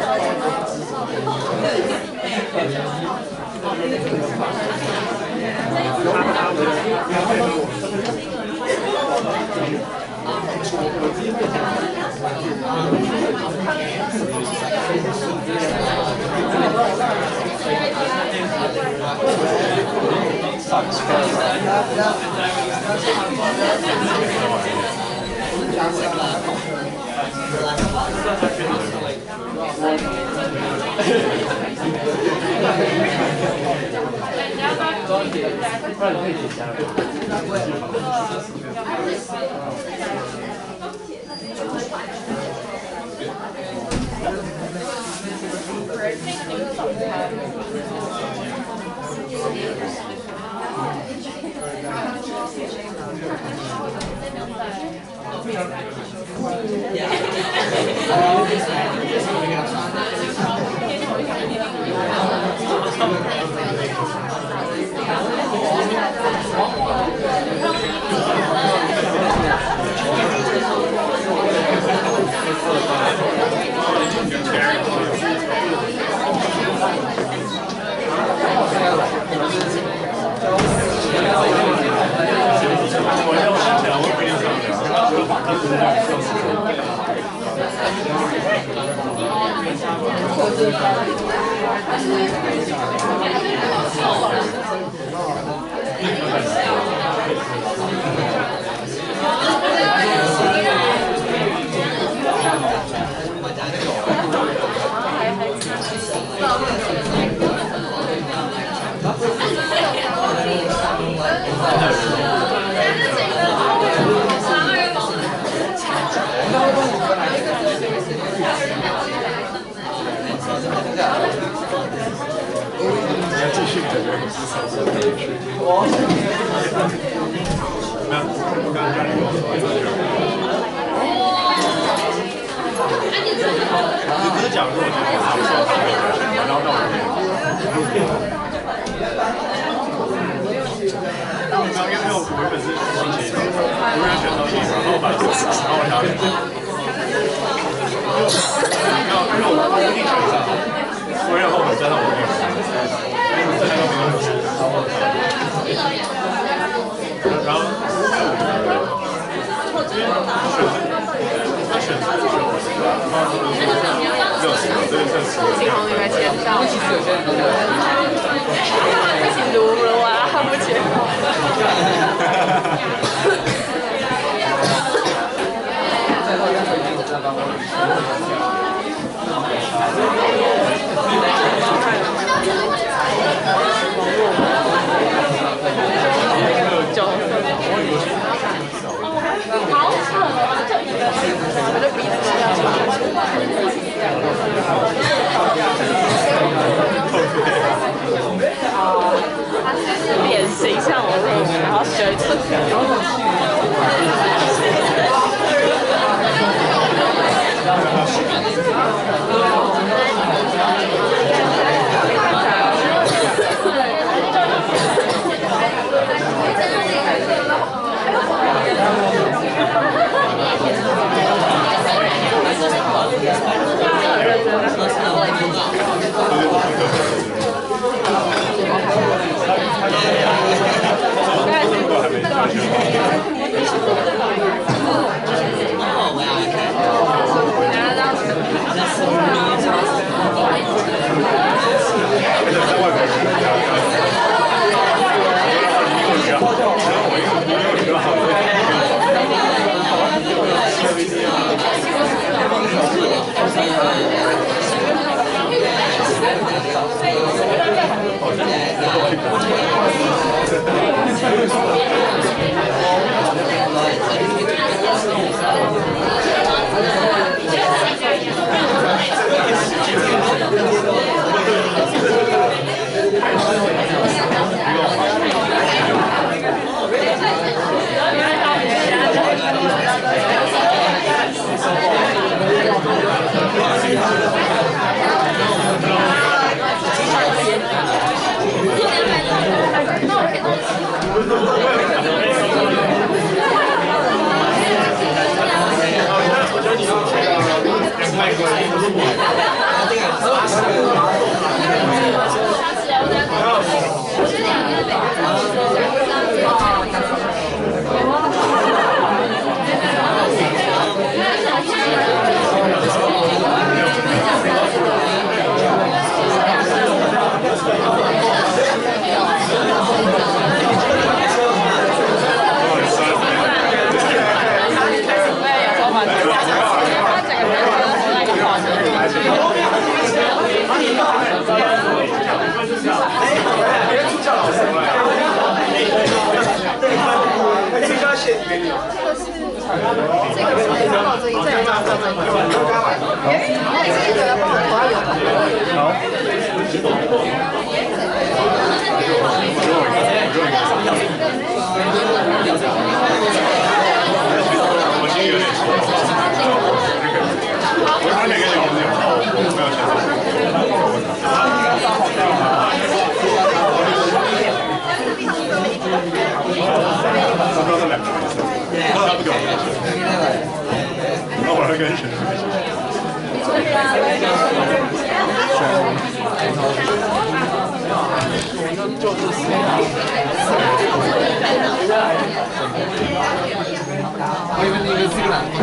[SPEAKER 5] 我以为那个是个男的。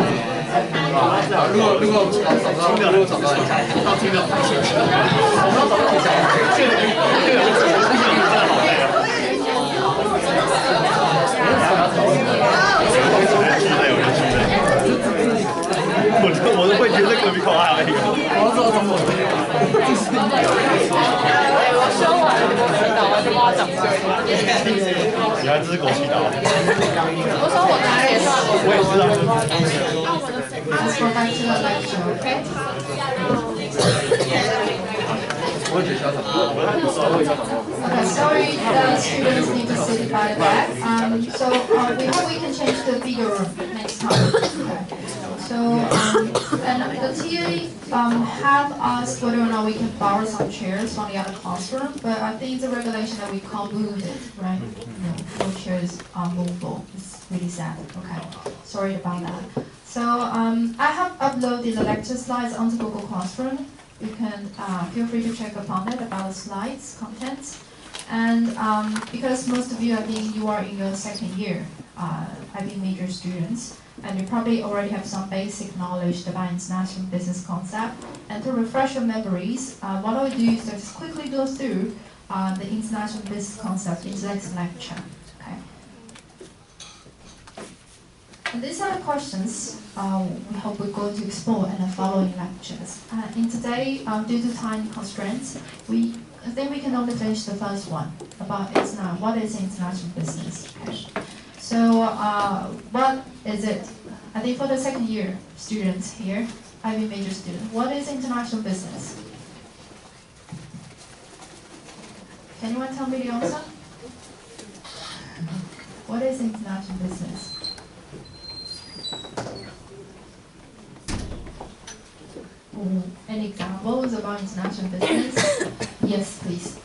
[SPEAKER 5] 如果找到，
[SPEAKER 6] 我都会觉得隔壁口还有一个。
[SPEAKER 5] 我知道中国。
[SPEAKER 2] 我修完了，我知道，我就帮他讲对。
[SPEAKER 6] 原来这是枸杞刀。
[SPEAKER 2] 我说我拿也算我。
[SPEAKER 6] 我也是啊。
[SPEAKER 1] Let's go back to the lecture, okay?
[SPEAKER 6] Okay,
[SPEAKER 1] sorry, the students need to sit by the back. So we hope we can change the bigger room next time. Okay. So and the TA have asked whether or not we can borrow some chairs from the other classroom, but I think it's a regulation that we can't move it, right? No chairs are movable. It's really sad. Okay, sorry about that. So I have uploaded the lecture slides onto Google Classroom. You can feel free to check upon it about the slides, contents. And because most of you, I think you are in your second year, IB major students, and you probably already have some basic knowledge about international business concept. And to refresh your memories, what I'll do is just quickly go through the international business concept in the next lecture. Okay. And these are the questions we hope we're going to explore in the following lectures. In today, due to time constraints, I think we can only finish the first one about what is international business. Okay. So what is it? I think for the second year students here, IB major students, what is international business? Can anyone tell me the answer? What is international business? Any examples about international business? Yes, please.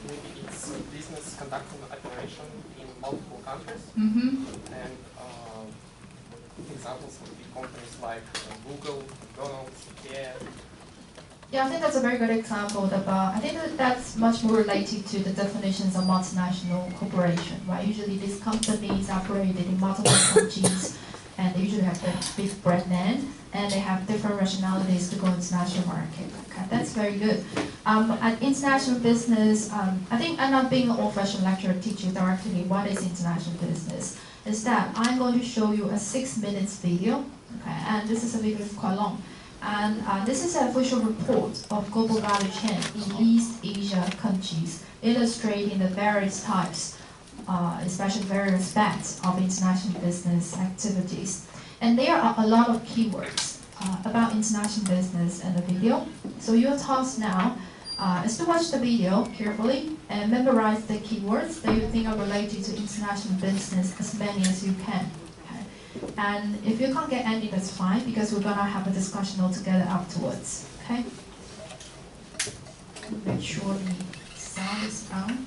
[SPEAKER 7] Maybe it's business conducting operation in multiple countries.
[SPEAKER 1] Mm-hmm.
[SPEAKER 7] And examples would be companies like Google, McDonald's, IKEA.
[SPEAKER 1] Yeah, I think that's a very good example. I think that's much more related to the definitions of multinational corporation, right? Usually these companies operated in multiple countries, and they usually have the big brand name, and they have different rationalities to go into national market. Okay, that's very good. At international business, I think I'm not being an old-fashioned lecturer teach you directly what is international business. Instead, I'm going to show you a 6 minutes video. Okay, and this is a video that's quite long. And this is an official report of global value chain in East Asia countries, illustrating the various types, especially various aspects of international business activities. And there are a lot of keywords about international business in the video. So your task now is to watch the video carefully and memorize the keywords that you think are related to international business, as many as you can. Okay? And if you can't get any, that's fine, because we're gonna have a discussion all together afterwards. Okay? Make sure the sound is on.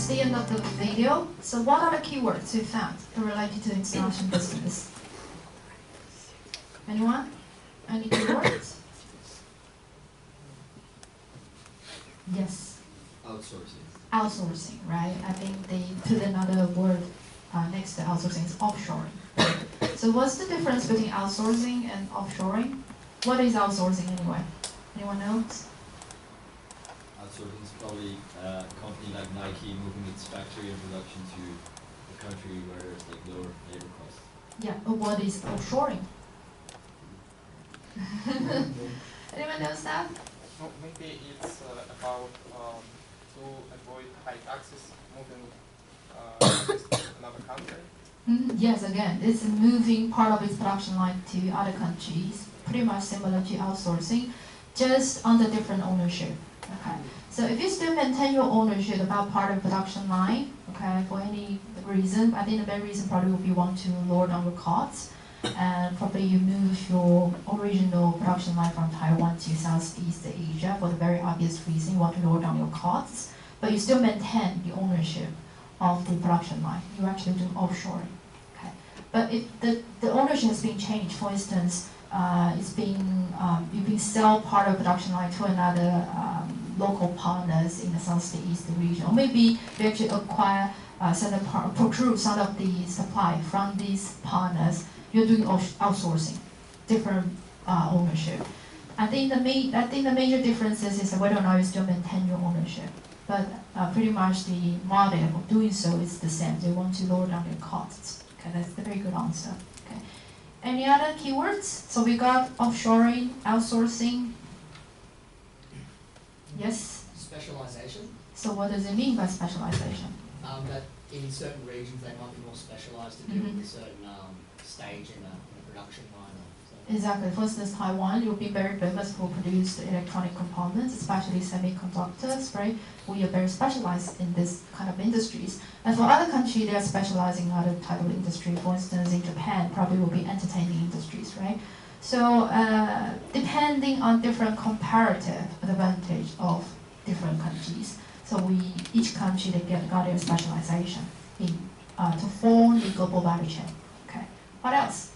[SPEAKER 1] that's the end of the video. So what are the keywords you found related to international business? Anyone? Any keywords? Yes.
[SPEAKER 4] Outsourcing.
[SPEAKER 1] Outsourcing, right? I think they put another word next to outsourcing is offshoring. So what's the difference between outsourcing and offshoring? What is outsourcing anyway? Anyone knows?
[SPEAKER 8] Outsourcing is probably a company like Nike moving its factory and production to a country where there's like lower labor costs.
[SPEAKER 1] Yeah, but what is offshoring? Anyone knows that?
[SPEAKER 7] No, maybe it's about to avoid high taxes, moving to another country.
[SPEAKER 1] Yes, again, it's moving part of its production line to other countries, pretty much similar to outsourcing, just under different ownership. Okay, so if you still maintain your ownership about part of the production line, okay, for any reason, I think the main reason probably would be want to lower down your costs, and probably you move your original production line from Taiwan to Southeast Asia for the very obvious reason you want to lower down your costs, but you still maintain the ownership of the production line. You're actually doing offshoring. Okay, but if the ownership has been changed, for instance, it's being you can sell part of the production line to another local partners in the Southeast region, or maybe you actually acquire procure some of the supply from these partners. You're doing outsourcing, different ownership. I think the major differences is whether or not you still maintain your ownership. But pretty much the model of doing so is the same. They want to lower down their costs. Okay, that's a very good answer. Okay. Any other keywords? So we got offshoring, outsourcing. Yes?
[SPEAKER 4] Specialization.
[SPEAKER 1] So what does it mean by specialization?
[SPEAKER 4] That in certain regions they might be more specialized to deal with a certain stage in a production line.
[SPEAKER 1] Exactly. For instance, Taiwan will be very famous for produce electronic components, especially semiconductors, right? We are very specialized in this kind of industries. And for other countries, they are specializing in other type of industry. For instance, in Japan, probably will be entertaining industries, right? So depending on different comparative advantage of different countries, so each country they got their specialization in to form the global value chain. Okay. What else?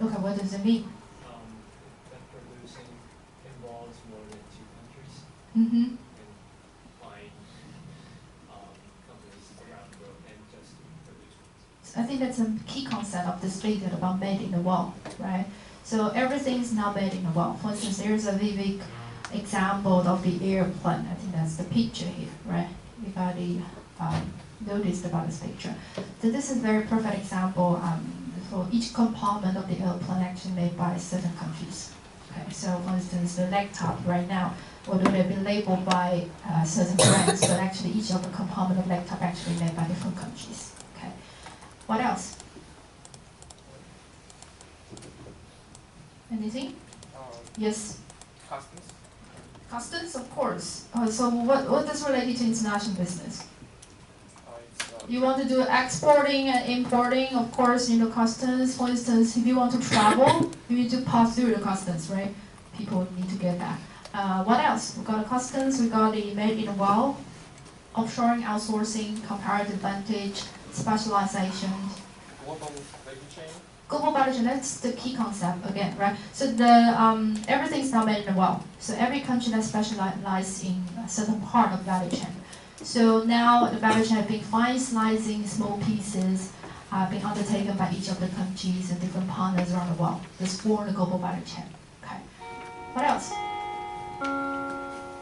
[SPEAKER 1] Okay, what does it mean?
[SPEAKER 9] That producing involves more than two countries.
[SPEAKER 1] Mm-hmm.
[SPEAKER 9] And buying companies around the world and just produce ones.
[SPEAKER 1] I think that's a key concept of this video about made in the world, right? So everything is now made in the world. For instance, there's a vivid example of the airplane. I think that's the picture here, right? If I noticed about this picture. So this is a very perfect example. For each compartment of the airplane actually made by certain countries. Okay, so for instance, the laptop right now, although they've been labeled by certain brands, but actually each of the compartment of laptop actually made by different countries. Okay, what else? Anything? Yes.
[SPEAKER 7] Customs.
[SPEAKER 1] Customs, of course. So what does relate to international business? You want to do exporting and importing, of course, customs. For instance, if you want to travel, you need to pass through the customs, right? People need to get that. What else? We got the customs, we got the made in the world, offshoring, outsourcing, comparative advantage, specialization.
[SPEAKER 7] Global value chain.
[SPEAKER 1] Global value chain, that's the key concept again, right? So everything's now made in the world. So every country that specializes in a certain part of value chain. So now the value chain has been fine slicing small pieces, being undertaken by each of the countries and different partners around the world. This form the global value chain. Okay. What else?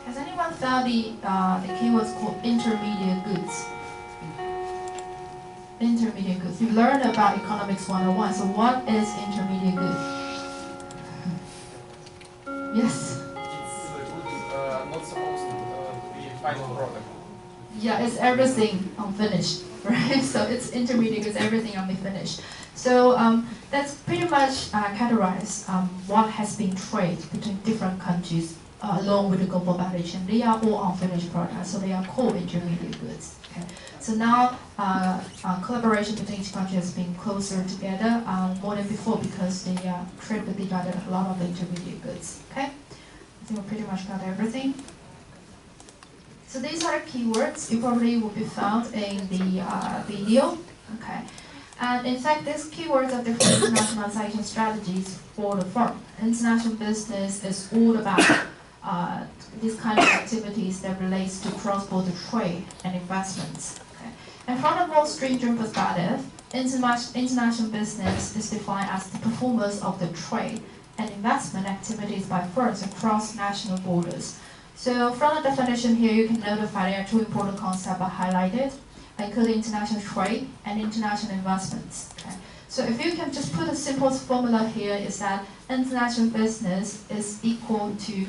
[SPEAKER 1] Has anyone found the keywords called intermediate goods? Intermediate goods. You learned about economics 101. So what is intermediate good? Yes.
[SPEAKER 7] It's not supposed to be a final product.
[SPEAKER 1] Yeah, it's everything unfinished, right? So it's intermediate, it's everything unfinished. So that's pretty much categorized what has been traded between different countries along with the global value chain. They are all unfinished products, so they are called intermediate goods. Okay. So now collaboration between each country has been closer together more than before because they trade with each other a lot of intermediate goods. Okay, I think we pretty much got everything. So these are the keywords you probably will be found in the video. Okay. And in fact, these keywords are different internationalization strategies for the firm. International business is all about these kind of activities that relates to cross-border trade and investments. Okay. And from a more stringent perspective, international business is defined as the performance of the trade and investment activities by firms across national borders. So from the definition here, you can notify there are two important concepts I highlighted, including international trade and international investments. Okay. So if you can just put a simple formula here, is that international business is equal to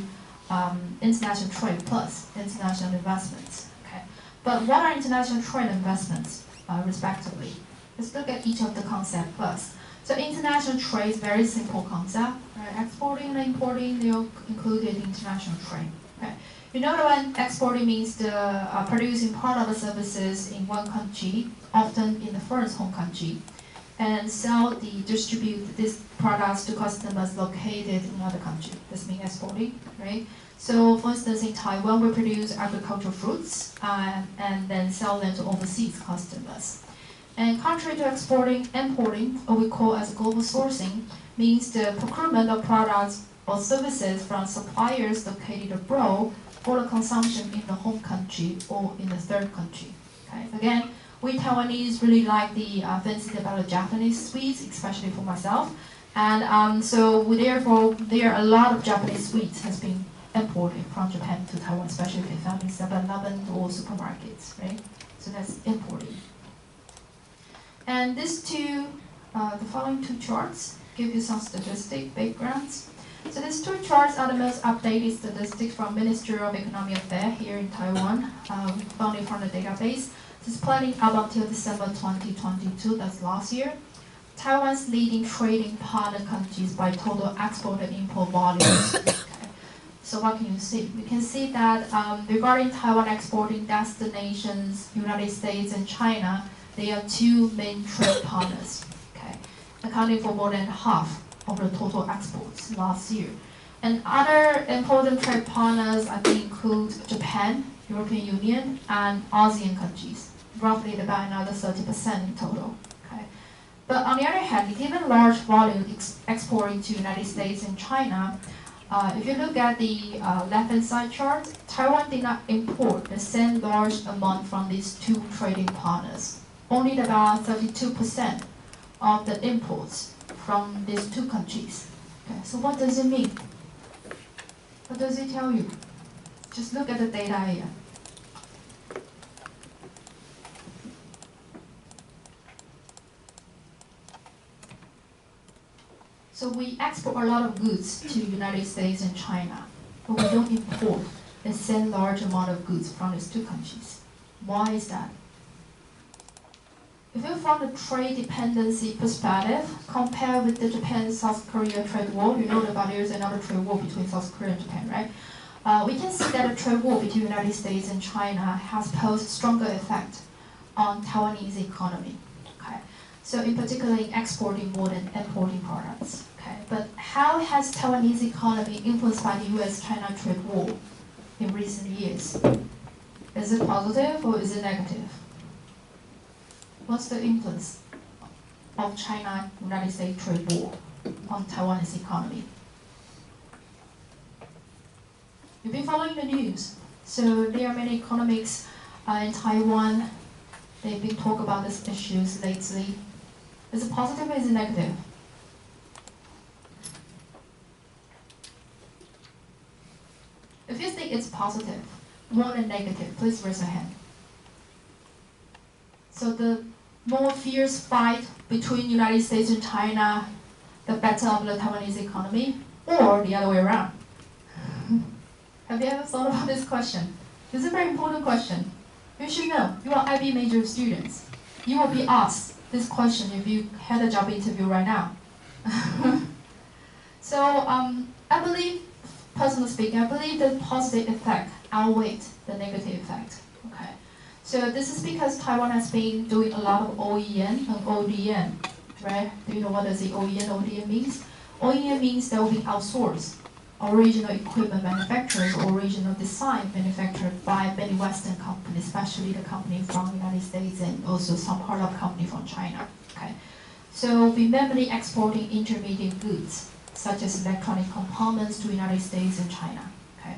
[SPEAKER 1] international trade plus international investments. Okay. But what are international trade investments, respectively? Let's look at each of the concepts first. So international trade is a very simple concept. Right? Exporting and importing, they are included in international trade. Okay. You know that when exporting means the producing part of the services in one country, often in the first home country, and distribute these products to customers located in another country. This means exporting, right? So for instance, in Taiwan, we produce agricultural fruits and then sell them to overseas customers. And contrary to exporting, importing, what we call as global sourcing, means the procurement of products or services from suppliers located abroad for the consumption in the home country or in the third country. Okay. Again, we Taiwanese really like the fancy developed Japanese sweets, especially for myself. And so therefore, there are a lot of Japanese sweets has been imported from Japan to Taiwan, especially if they found in 7-Eleven or supermarkets, right? So that's importing. And these two, the following two charts give you some statistic backgrounds. So these two charts are the most updated statistics from Ministry of Economic Affairs here in Taiwan, found from the database. This is planning up until December 2022, that's last year. Taiwan's leading trading partner countries by total export and import volumes. Okay. So what can you see? We can see that regarding Taiwan exporting destinations, United States and China, they are two main trade partners, okay, accounting for more than half of the total exports last year. And other important trade partners, I think, include Japan, European Union, and ASEAN countries, roughly about another 30% in total. Okay. But on the other hand, given large volume exporting to United States and China, if you look at the left-hand side chart, Taiwan did not import the same large amount from these two trading partners. Only about 32% of the imports from these two countries. Okay, so what does it mean? What does it tell you? Just look at the data here. So we export a lot of goods to the United States and China, but we don't import the same large amount of goods from these two countries. Why is that? If you're from the trade dependency perspective, compared with the Japan-South Korea trade war, you know that there is another trade war between South Korea and Japan, right? We can see that the trade war between the United States and China has posed stronger effect on Taiwanese economy. Okay, so in particular, in exporting more than importing products. Okay, but how has Taiwanese economy influenced by the U.S.-China trade war in recent years? Is it positive or is it negative? What's the influence of China-United States trade war on Taiwanese economy? You've been following the news. So there are many economics in Taiwan. They've been talking about these issues lately. Is it positive or is it negative? If you think it's positive, more than negative, please raise your hand. So the more fierce fight between United States and China, the better of the Taiwanese economy, or the other way around? Have you ever thought about this question? It's a very important question. You should know. You are IB major students. You will be asked this question if you had a job interview right now. So I believe, personally speaking, I believe the positive effect outweighs the negative effect. Okay. So this is because Taiwan has been doing a lot of OEM and ODM, right? Do you know what does the OEM and ODM means? OEM means they will be outsourced original equipment manufacturers or original design manufactured by many Western companies, especially the company from the United States and also some part of company from China. Okay, so we mainly exporting intermediate goods such as electronic components to the United States and China. Okay,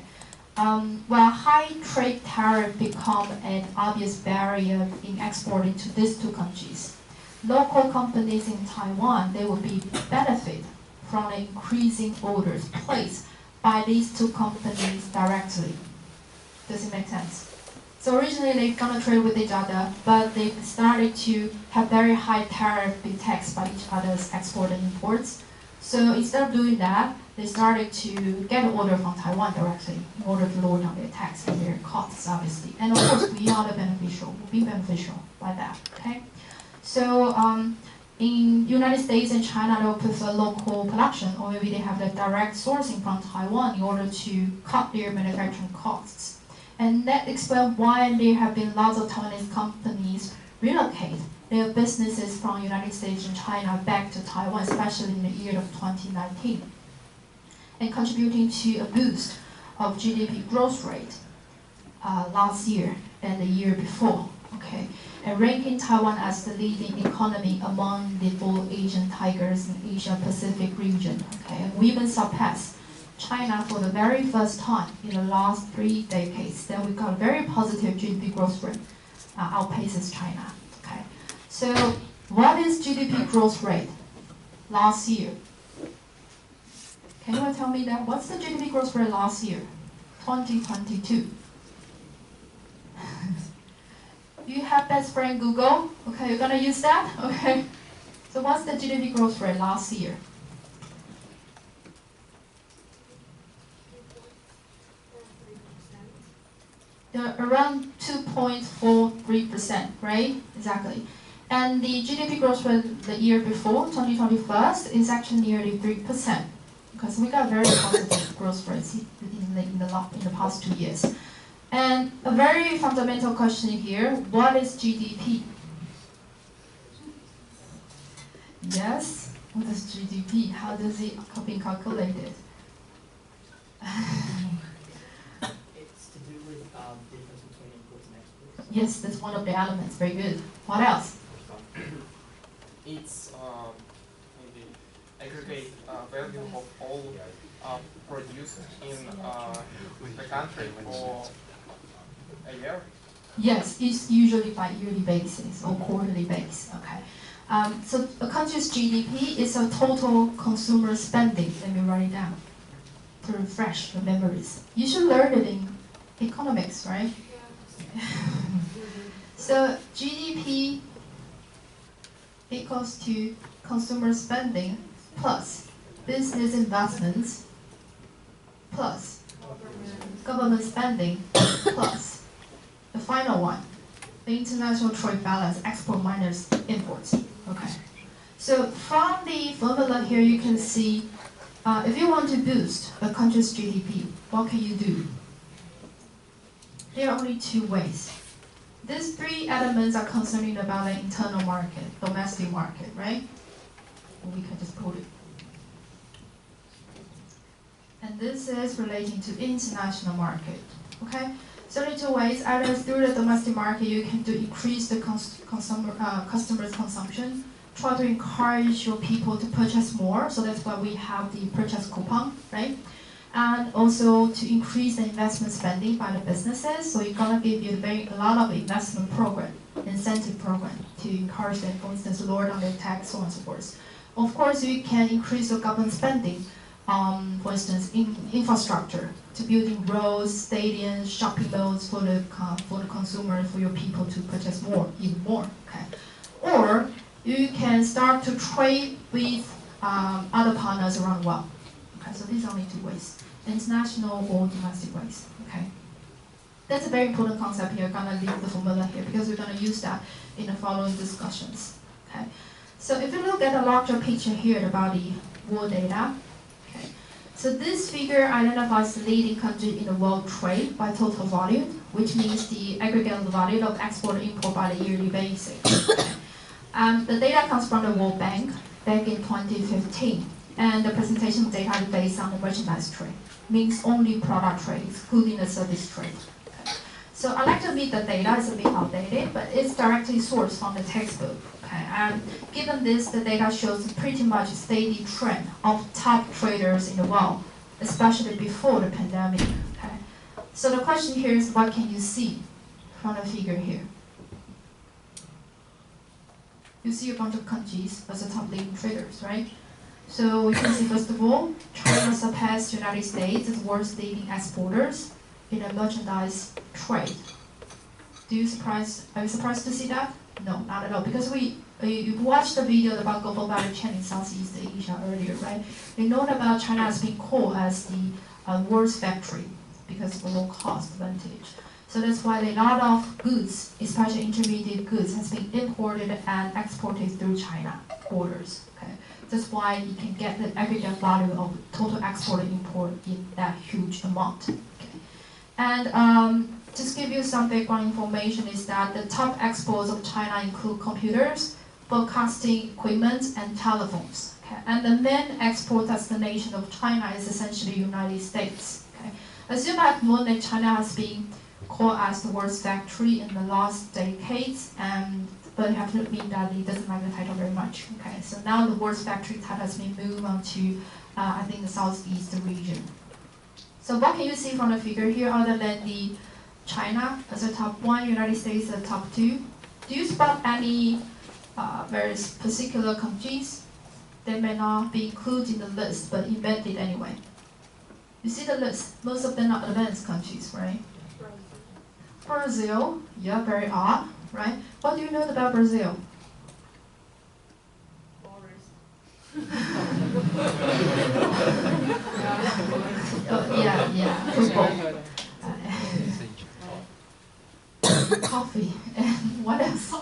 [SPEAKER 1] while high trade tariff become an obvious barrier in exporting to these two countries, local companies in Taiwan, they will be benefit from the increasing orders placed by these two companies directly. Does it make sense? So originally they're gonna trade with each other, but they started to have very high tariff being taxed by each other's export and imports. So instead of doing that, they started to get an order from Taiwan directly in order to lower down their tax and their costs, obviously. And of course, we are the beneficial, will be beneficial by that, okay? So in United States and China, they will prefer local production, or maybe they have the direct sourcing from Taiwan in order to cut their manufacturing costs. And that explains why there have been lots of Taiwanese companies relocate their businesses from United States and China back to Taiwan, especially in the year of 2019, and contributing to a boost of GDP growth rate last year and the year before. Okay, and ranking Taiwan as the leading economy among the 4 Asian tigers in Asia Pacific region. Okay, and we even surpassed China for the very first time in the last 3 decades. Then we got a very positive GDP growth rate, outpaces China. Okay, so what is GDP growth rate last year? Can you tell me that? What's the GDP growth rate last year, 2022? You have best friend Google. Okay, you're gonna use that. Okay, so what's the GDP growth rate last year? Around 2.43%, right? Exactly. And the GDP growth rate the year before, 2021, is actually nearly 3%. Because we got very positive growth rates in the past 2 years. And a very fundamental question here, what is GDP? Yes, what is GDP? How does it be calculated?
[SPEAKER 4] It's to do with difference between imports and exports.
[SPEAKER 1] Yes, that's one of the elements. Very good. What else?
[SPEAKER 7] It's maybe aggregate value of all produced in the country for a year.
[SPEAKER 1] Yes, it's usually by yearly basis or quarterly basis. Okay. So a country's GDP is a total consumer spending. Let me write it down to refresh the memories. You should learn it in economics, right? So GDP equals to consumer spending plus business investments plus government spending plus the final one, the international trade balance, export minus imports. Okay. So from the formula here, you can see if you want to boost a country's GDP, what can you do? There are only 2 ways. These 3 elements are concerning about the internal market, domestic market, right? Or we can just put it. And this is relating to international market. Okay. So there are 2 ways. Either through the domestic market, you can increase the customers' consumption, try to encourage your people to purchase more. So that's why we have the purchase coupon, right? And also to increase the investment spending by the businesses. So you're gonna give you a lot of investment program, incentive program to encourage them, for instance, lower down their tax, so on and so forth. Of course, you can increase your government spending, for instance, in infrastructure, to building roads, stadiums, shopping malls for the consumer, for your people to purchase more, even more. Okay, or you can start to trade with other partners around the world. Okay, so these are only 2 ways: international or domestic ways. Okay, that's a very important concept here. I'm gonna leave the formula here because we're gonna use that in the following discussions. Okay, so if you look at the larger picture here about the world data. So this figure identifies the leading country in the world trade by total volume, which means the aggregate value of export and import by the yearly basis. The data comes from the World Bank back in 2015. And the presentation data is based on the merchandise trade, means only product trade, excluding the service trade. Okay. So I like to admit the data is a bit outdated, but it's directly sourced from the textbook. Okay. And given this, the data shows pretty much a steady trend of top traders in the world, especially before the pandemic. Okay. So the question here is, what can you see from the figure here? You see a bunch of countries as the top leading traders, right? So you can see, first of all, China surpassed the United States as world's leading exporters in the merchandise trade. Are you surprised to see that? No, not at all, because you watched the video about global value chain in Southeast Asia earlier, right? You know about China has been called as the world's factory because of the low cost advantage. So that's why a lot of goods, especially intermediate goods, has been imported and exported through China borders. Okay, that's why you can get the aggregate value of total export and import in that huge amount. Okay, and just give you some background information is that the top exports of China include computers, broadcasting equipment, and telephones. Okay, and the main export destination of China is essentially United States. Okay, as you might know, that China has been called as the world's factory in the last decades, but you have to admit that it doesn't like the title very much. Okay, so now the world's factory title has been moved on to, I think, the Southeast region. So what can you see from the figure here other than the China as the top one, United States as the top two? Do you spot any very particular countries that may not be included in the list, but embedded anyway? You see the list, most of them are advanced countries, right? Brazil, yeah, very odd, right? What do you know about Brazil? Yeah, football. Coffee, and what else?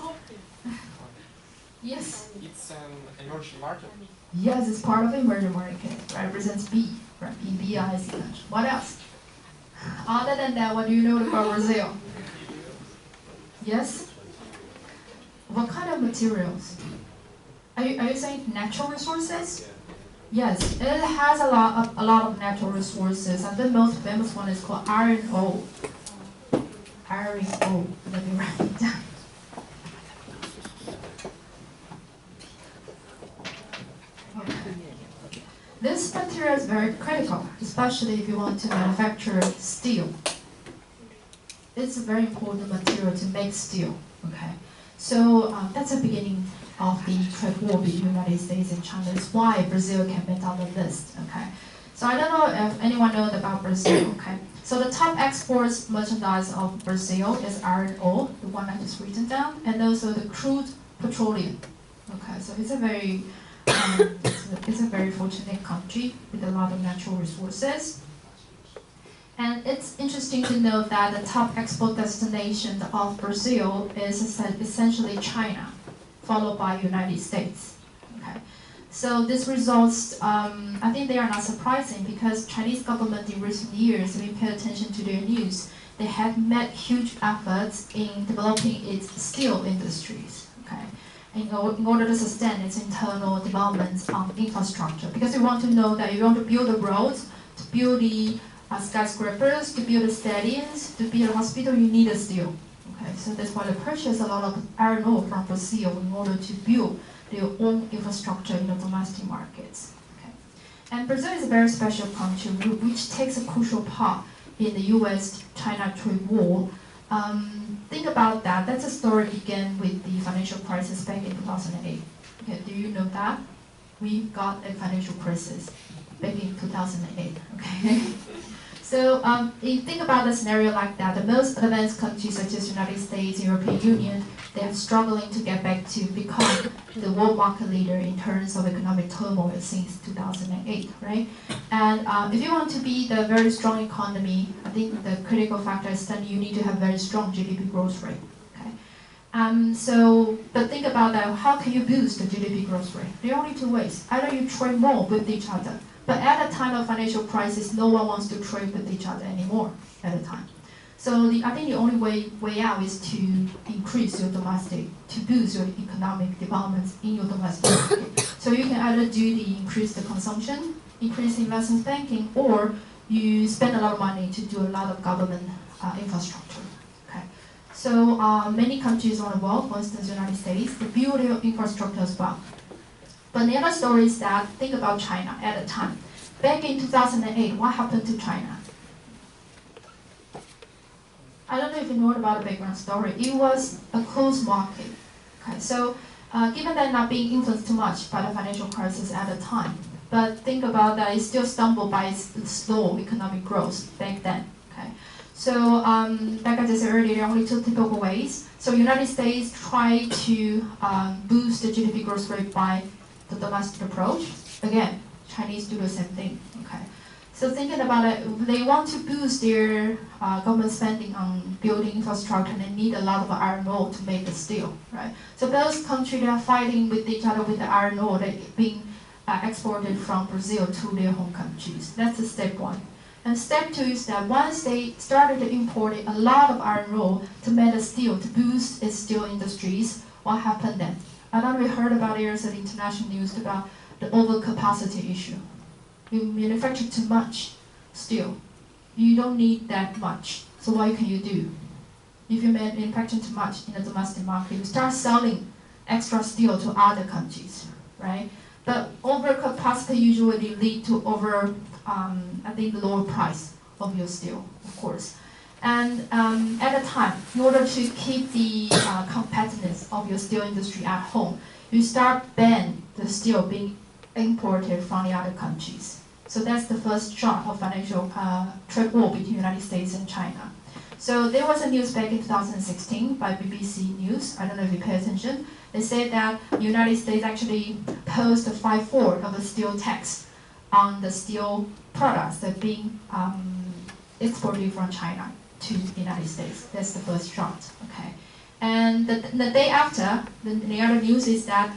[SPEAKER 1] Yes?
[SPEAKER 7] It's an emerging market.
[SPEAKER 1] Yes, it's part of the emerging market, represents B, right? BIC country. What else? Other than that, what do you know about Brazil? Yes? What kind of materials? Are you saying natural resources? Yes, it has a lot of natural resources, and the most famous one is called iron ore. Iron ore. Let me write it down. Okay. This material is very critical, especially if you want to manufacture steel. It's a very important material to make steel. Okay, so that's the beginning of the trade war between the United States and China. That's why Brazil can make on the list. Okay, so I don't know if anyone knows about Brazil. Okay, so the top exports merchandise of Brazil is iron ore, the one I just written down, and also the crude petroleum. Okay, so it's a very it's a very fortunate country with a lot of natural resources. And it's interesting to note that the top export destination of Brazil is essentially China, followed by United States. Okay, so this results, I think they are not surprising because Chinese government in recent years, if you pay attention to their news, they have made huge efforts in developing its steel industries. Okay, in order to sustain its internal developments on infrastructure, because you want to know that you want to build the roads, to build the skyscrapers, to build stadiums, to build a hospital, you need a steel. Okay, so that's why they purchase a lot of iron ore from Brazil in order to build their own infrastructure in the domestic markets. Okay. And Brazil is a very special country which takes a crucial part in the US-China trade war. Think about that. That's a story began with the financial crisis back in 2008. Okay, do you know that? We got a financial crisis back in 2008. Okay. So if you think about a scenario like that, the most advanced countries such as United States, European Union, they are struggling to get back to become the world market leader in terms of economic turmoil since 2008, right? And if you want to be the very strong economy, I think the critical factor is that you need to have very strong GDP growth rate, okay? But think about that, how can you boost the GDP growth rate? There are only two ways. Either you trade more with each other, but at a time of financial crisis, no one wants to trade with each other anymore at a time. So I think the only way out is to increase your domestic, to boost your economic development in your domestic market. So you can either increase the consumption, increase investment banking, or you spend a lot of money to do a lot of government infrastructure. Okay. So many countries around the world, for instance, the United States, they build their infrastructure as well. But the other story is that, think about China at the time. Back in 2008, what happened to China? I don't know if you know about the background story. It was a closed market. Okay, so given that not being influenced too much by the financial crisis at the time, but think about that, it still stumbled by its slow economic growth back then. Okay, so like I just said earlier, there are only two typical ways. So United States tried to boost the GDP growth rate by the domestic approach. Again, Chinese do the same thing. Okay. So thinking about it, they want to boost their government spending on building infrastructure, and they need a lot of iron ore to make the steel, right? So those countries, they are fighting with each other with the iron ore that being exported from Brazil to their home countries. That's the step one. And step two is that once they started to import a lot of iron ore to make the steel, to boost its steel industries, what happened then? I don't know if you heard about it in international news about the overcapacity issue. You manufacture too much steel. You don't need that much. So what can you do? If you manufacture too much in the domestic market, you start selling extra steel to other countries, right? But overcapacity usually lead to I think, lower price of your steel, of course. And at the time, in order to keep the competitiveness of your steel industry at home, you start ban the steel being imported from the other countries. So that's the first shot of financial trade war between the United States and China. So there was a news back in 2016 by BBC News. I don't know if you pay attention. They said that the United States actually posed a 5/4 of a steel tax on the steel products that are being exported from China to the United States. That's the first shot. Okay. And the day after, the other news is that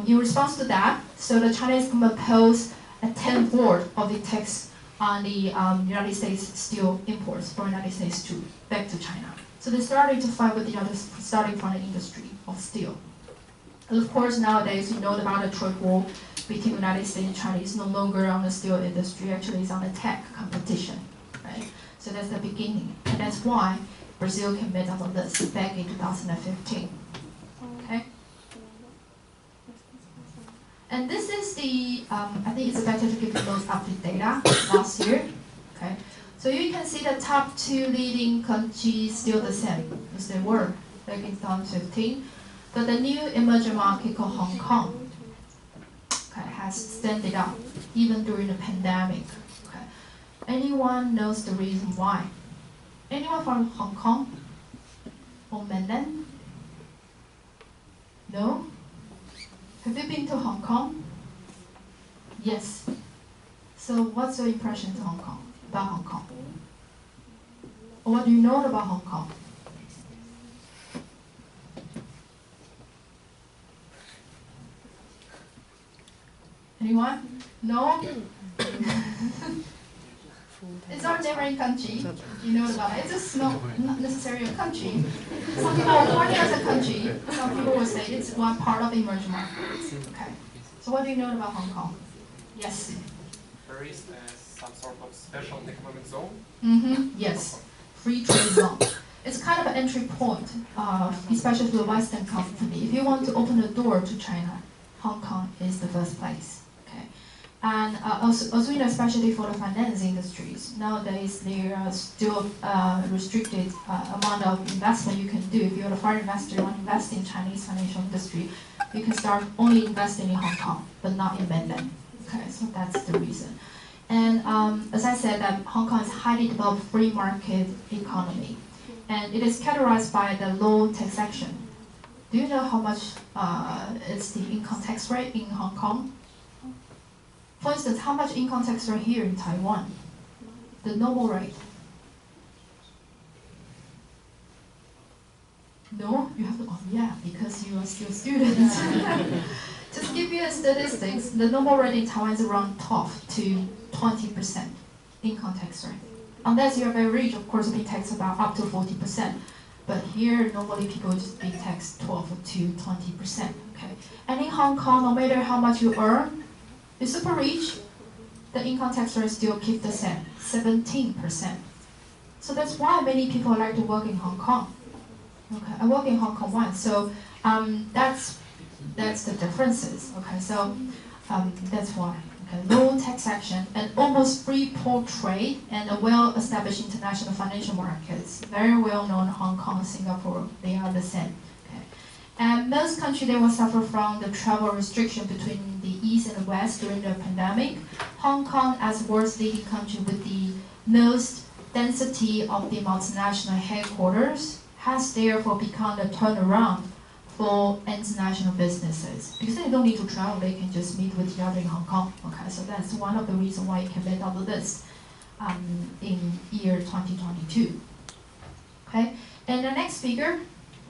[SPEAKER 1] in response to that, so the Chinese government posed a 10/4 of the tax on the United States steel imports from the United States back to China. So they started to fight with each other, starting from the industry of steel. And of course, nowadays, you know about the trade war between the United States and China. It's no longer on the steel industry, actually it's on the tech competition, right? So that's the beginning. And that's why Brazil came made on the list back in 2015, okay? And this is the, I think it's better to give you those update data last year, okay? So you can see the top two leading countries still the same as they were back in 2015. But the new emerging market called Hong Kong, okay, has standed out even during the pandemic. Okay. Anyone knows the reason why? Anyone from Hong Kong or mainland? No? Have you been to Hong Kong? Yes. So what's your impression of Hong Kong, about Hong Kong? Or what do you know about Hong Kong? Anyone? No? It's not a neighboring country. You know about it. It's just not necessarily a country. Some people report it as a country. Some people will say it's one part of the emerging markets. Okay. So what do you know about Hong Kong? Yes.
[SPEAKER 7] There is some sort of special economic zone.
[SPEAKER 1] Yes. Free trade zone. It's kind of an entry point, especially to a Western company. If you want to open the door to China, Hong Kong is the first place. And also, you know, especially for the finance industries, nowadays there are still restricted amount of investment you can do. If you're a foreign investor, you want to invest in Chinese financial industry, you can start only investing in Hong Kong, but not in mainland. Okay, so that's the reason. And as I said, that Hong Kong is a highly developed free market economy, and it is characterized by the low taxation. Do you know how much is the income tax rate in Hong Kong? For instance, how much income tax rate here in Taiwan? The normal rate? No? You have to, oh yeah, because you are still students. Just give you a statistics, the normal rate in Taiwan is around 12 to 20% income tax rate. unless you're very rich, of course, being taxed about up to 40%. But here, normally people just being taxed 12 to 20%. Okay. And in Hong Kong, no matter how much you earn, you're super rich, the income tax rate still keeps the same, 17%. So that's why many people like to work in Hong Kong. Okay, I work in Hong Kong once, so that's the differences. Okay, so that's why. Okay, low tax action and almost free port trade and a well-established international financial markets. Very well known Hong Kong, Singapore, they are the same. Okay. And most countries, they will suffer from the travel restriction between the East and the West during the pandemic. Hong Kong, as world's leading country with the most density of the multinational headquarters, has therefore become the turnaround for international businesses. Because they don't need to travel, they can just meet with each other in Hong Kong. Okay, so that's one of the reasons why it can make on the list in year 2022. Okay, and the next figure,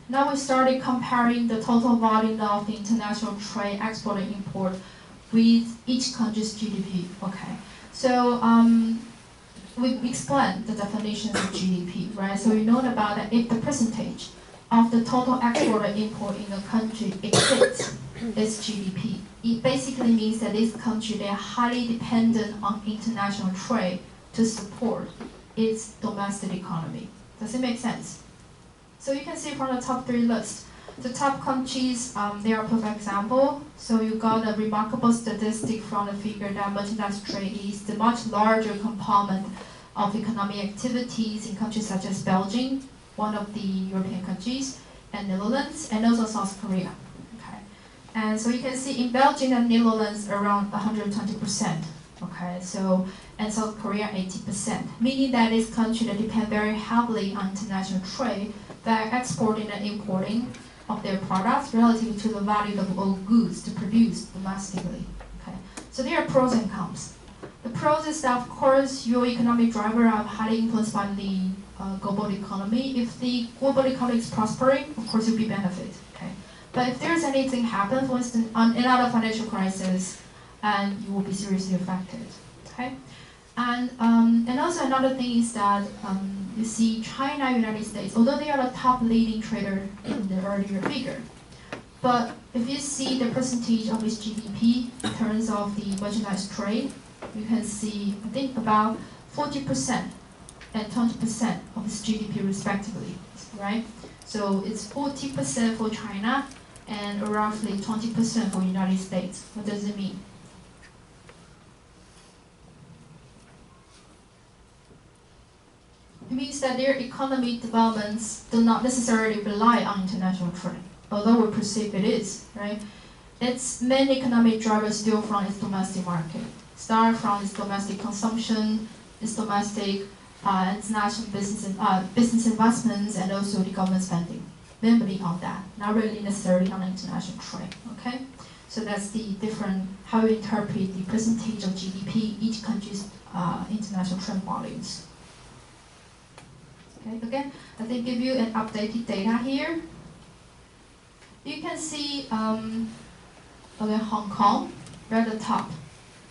[SPEAKER 1] now we started comparing the total volume of the international trade, export and import with each country's GDP. Okay, so we explained the definition of GDP, right? So we know about that if the percentage of the total export or import in a country exceeds its GDP, it basically means that this country, they are highly dependent on international trade to support its domestic economy. Does it make sense? So you can see from the top three lists, the top countries, they are a perfect example. So you got a remarkable statistic from the figure that merchandise trade is the much larger component of economic activities in countries such as Belgium, one of the European countries, and Netherlands, and also South Korea. Okay, and so you can see in Belgium and Netherlands around 120%. Okay, so and South Korea 80%, meaning that this country that depend very heavily on international trade, they're exporting and importing of their products relative to the value of all goods to produce domestically. Okay, so there are pros and cons. The pros is that, of course, your economic driver are highly influenced by the global economy. If the global economy is prospering, of course, you'll be benefit. Okay, but if there's anything happen, for instance, another financial crisis, and you will be seriously affected. Okay, and also another thing is that you see China, United States, although they are the top leading trader in the earlier figure, but if you see the percentage of its GDP in terms of the merchandise trade, you can see, I think, about 40% and 20% of its GDP respectively, right? So it's 40% for China and roughly 20% for United States. What does it mean? It means that their economic developments do not necessarily rely on international trade, although we perceive it is, right? Its main economic driver is still from its domestic market. Start from its domestic consumption, its domestic international business investments, and also the government spending. Mainly on that, not really necessarily on international trade. Okay, so that's the different how you interpret the percentage of GDP each country's international trade volumes. Okay, again, I think give you an updated data here. You can see okay, Hong Kong right at the top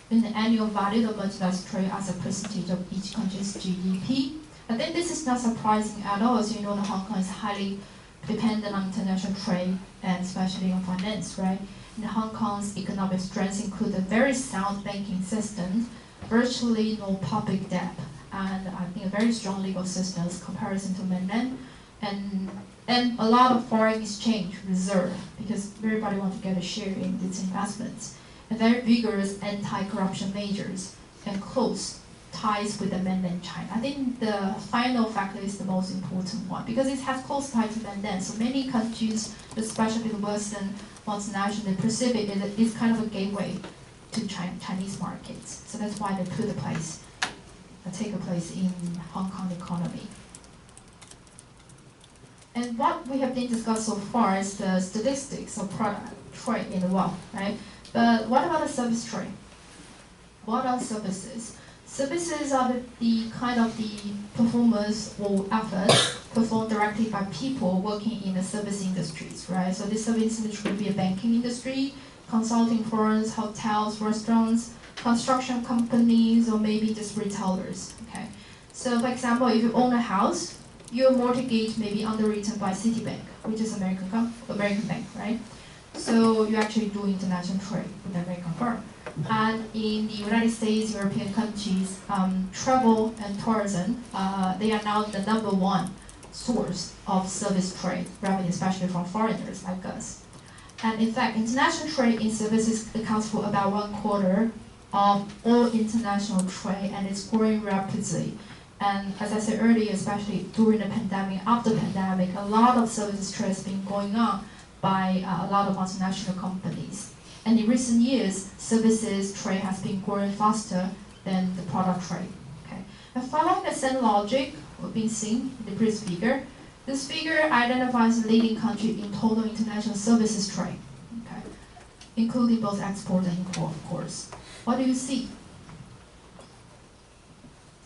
[SPEAKER 1] in the annual value of merchandise trade as a percentage of each country's GDP. I think this is not surprising at all, as you know that Hong Kong is highly dependent on international trade and especially on finance, right? And Hong Kong's economic strengths include a very sound banking system, virtually no public debt, and I think a very strong legal system in comparison to mainland, and a lot of foreign exchange reserve because everybody wants to get a share in its investments, and very vigorous anti-corruption measures and close ties with the mainland China. I think the final factor is the most important one because it has close ties to mainland. So many countries, especially the Western multinational, they perceive it as kind of a gateway to Chinese markets. So that's why they take a place in Hong Kong economy. And what we have been discussed so far is the statistics of product trade in the world, right? But what about the service trade? What are services? Services are the kind of the performance or efforts performed directly by people working in the service industries, right? So this service industry could be a banking industry, consulting firms, hotels, restaurants, construction companies, or maybe just retailers, okay? So for example, if you own a house, your mortgage may be underwritten by Citibank, which is American bank, right? So you actually do international trade with an American firm. And in the United States, European countries, travel and tourism, they are now the #1 source of service trade revenue, especially from foreigners like us. And in fact, international trade in services accounts for about 1/4 of all international trade, and it's growing rapidly. And as I said earlier, especially during the pandemic, after the pandemic, a lot of services trade has been going on by a lot of multinational companies. And in recent years, services trade has been growing faster than the product trade. Okay. And following the same logic we've been seeing in the previous figure, this figure identifies the leading country in total international services trade, okay, including both export and import, of course. What do you see?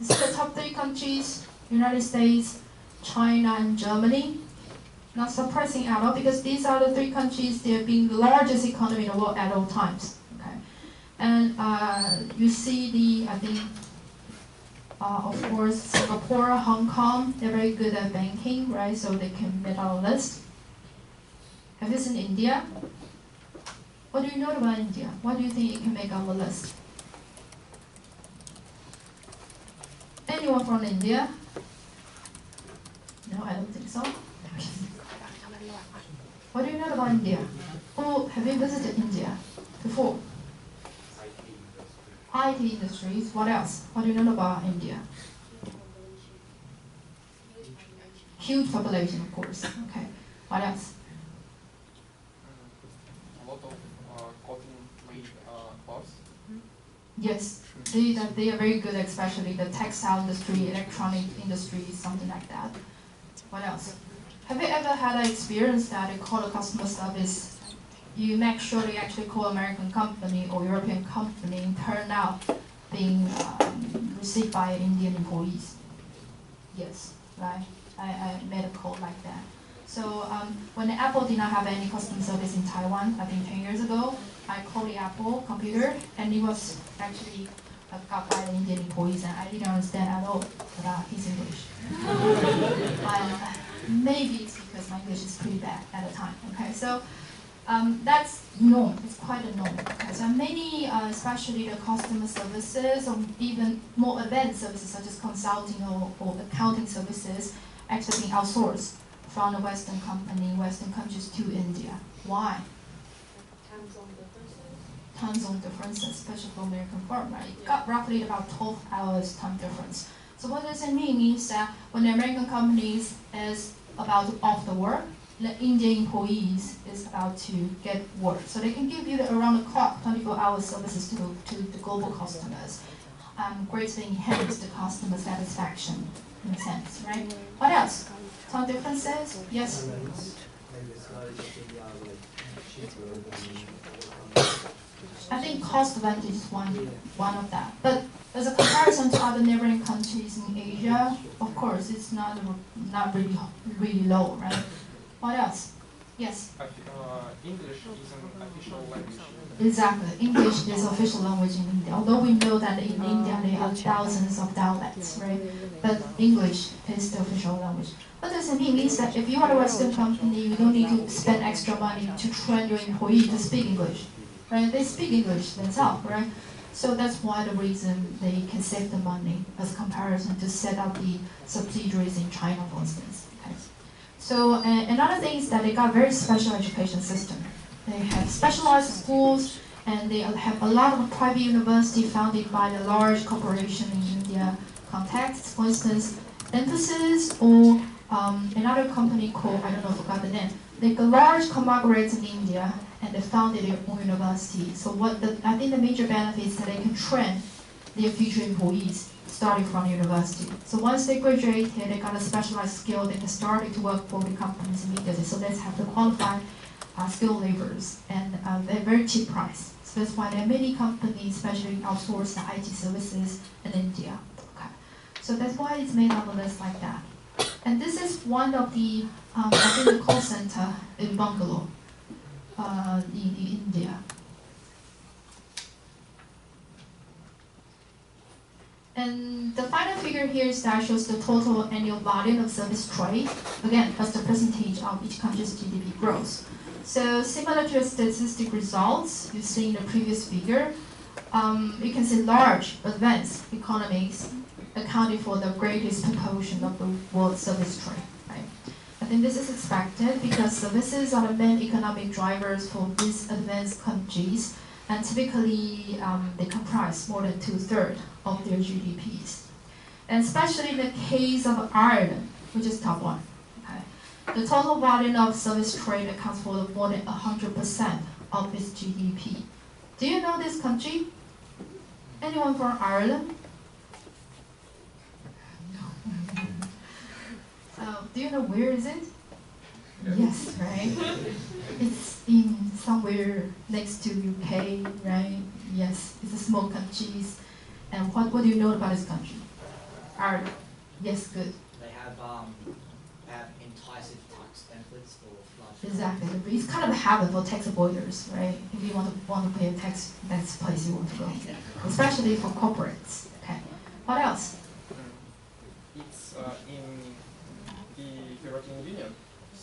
[SPEAKER 1] This is the top 3 countries: United States, China, and Germany. Not surprising at all, because these are the 3 countries that are being the largest economy in the world at all times. Okay, and you see the, I think, of course, Singapore, Hong Kong, they're very good at banking, right? So they can make our list. Have you seen India? What do you know about India? Why do you think it can make our list? Anyone from India? No, I don't think so. What do you know about India? Who have you visited India before? IT industries. What else? What do you know about India? Huge population, of course. Okay. What else?
[SPEAKER 7] A lot of cotton made cloths.
[SPEAKER 1] Yes, they are very good, especially the textile industry, electronic industry, something like that. What else? Have you ever had an experience that you call a customer service, you make sure they actually call American company or European company, and turn out being received by Indian employees? Yes, right? I made a call like that. So when Apple did not have any customer service in Taiwan, I think 10 years ago, I called the Apple computer, and it was actually got by the Indian employees, and I didn't understand at all about his English. Maybe it's because my English is pretty bad at the time. Okay, so that's norm. It's quite a norm. Okay, so many, especially the customer services, or even more advanced services such as consulting or accounting services, actually being outsourced from the Western countries to India. Why? Time zone differences, especially for American firm, right? It got roughly about 12 hours time difference. So what does it mean? It means that when the American companies is about to off the work, the Indian employees is about to get work. So they can give you the around-the-clock 24-hour services to the global customers. Greatly enhance the customer satisfaction in a sense, right? What else? Some differences? Yes? I think cost advantage is one of that. But as a comparison to other neighboring countries in Asia, of course, it's not really low, right? What else? Yes?
[SPEAKER 7] English is an official language.
[SPEAKER 1] Exactly. English is official language in India. Although we know that in India there are thousands of dialects, right? But English is the official language. What does it mean? It means that if you are a Western company, you don't need to spend extra money to train your employee to speak English, right? They speak English themselves, right? So that's why the reason they can save the money as comparison to set up the subsidiaries in China, for instance. Okay. So another thing is that they got very special education system. They have specialized schools, and they have a lot of private universities founded by the large corporation in India context. For instance, Emphasis or another company called, I don't know, I forgot the name. They got large conglomerates in India, and they founded their own university. So I think the major benefit is that they can train their future employees starting from university. So once they graduate here, they got a specialized skill, they can start to work for the companies immediately. So they have to qualify skilled laborers, and they're very cheap price. So that's why there are many companies, especially outsource the IT services in India. Okay. So that's why it's made on the list like that. And this is one of the, I think the call center in Bangalore, in India. And the final figure here is that shows the total annual volume of service trade, again, as the percentage of each country's GDP growth. So similar to the statistic results you see in the previous figure, you can see large advanced economies accounting for the greatest proportion of the world service trade. Right? I think this is expected because services are the main economic drivers for these advanced countries, and typically they comprise more than 2/3 of their GDPs. And especially in the case of Ireland, which is top one. Okay? The total volume of service trade accounts for more than 100% of its GDP. Do you know this country? Anyone from Ireland? No. Do you know where is it? Yes, right? It's in somewhere next to UK, right? Yes, it's a small country. And what do you know about this country? Ireland. Yes, good.
[SPEAKER 4] They have enticing tax benefits for large.
[SPEAKER 1] Exactly. It's kind of a habit for tax avoiders, right? If you want to pay a tax, that's the place you want to go. Especially for corporates. Okay. What else?
[SPEAKER 7] It's in the European Union.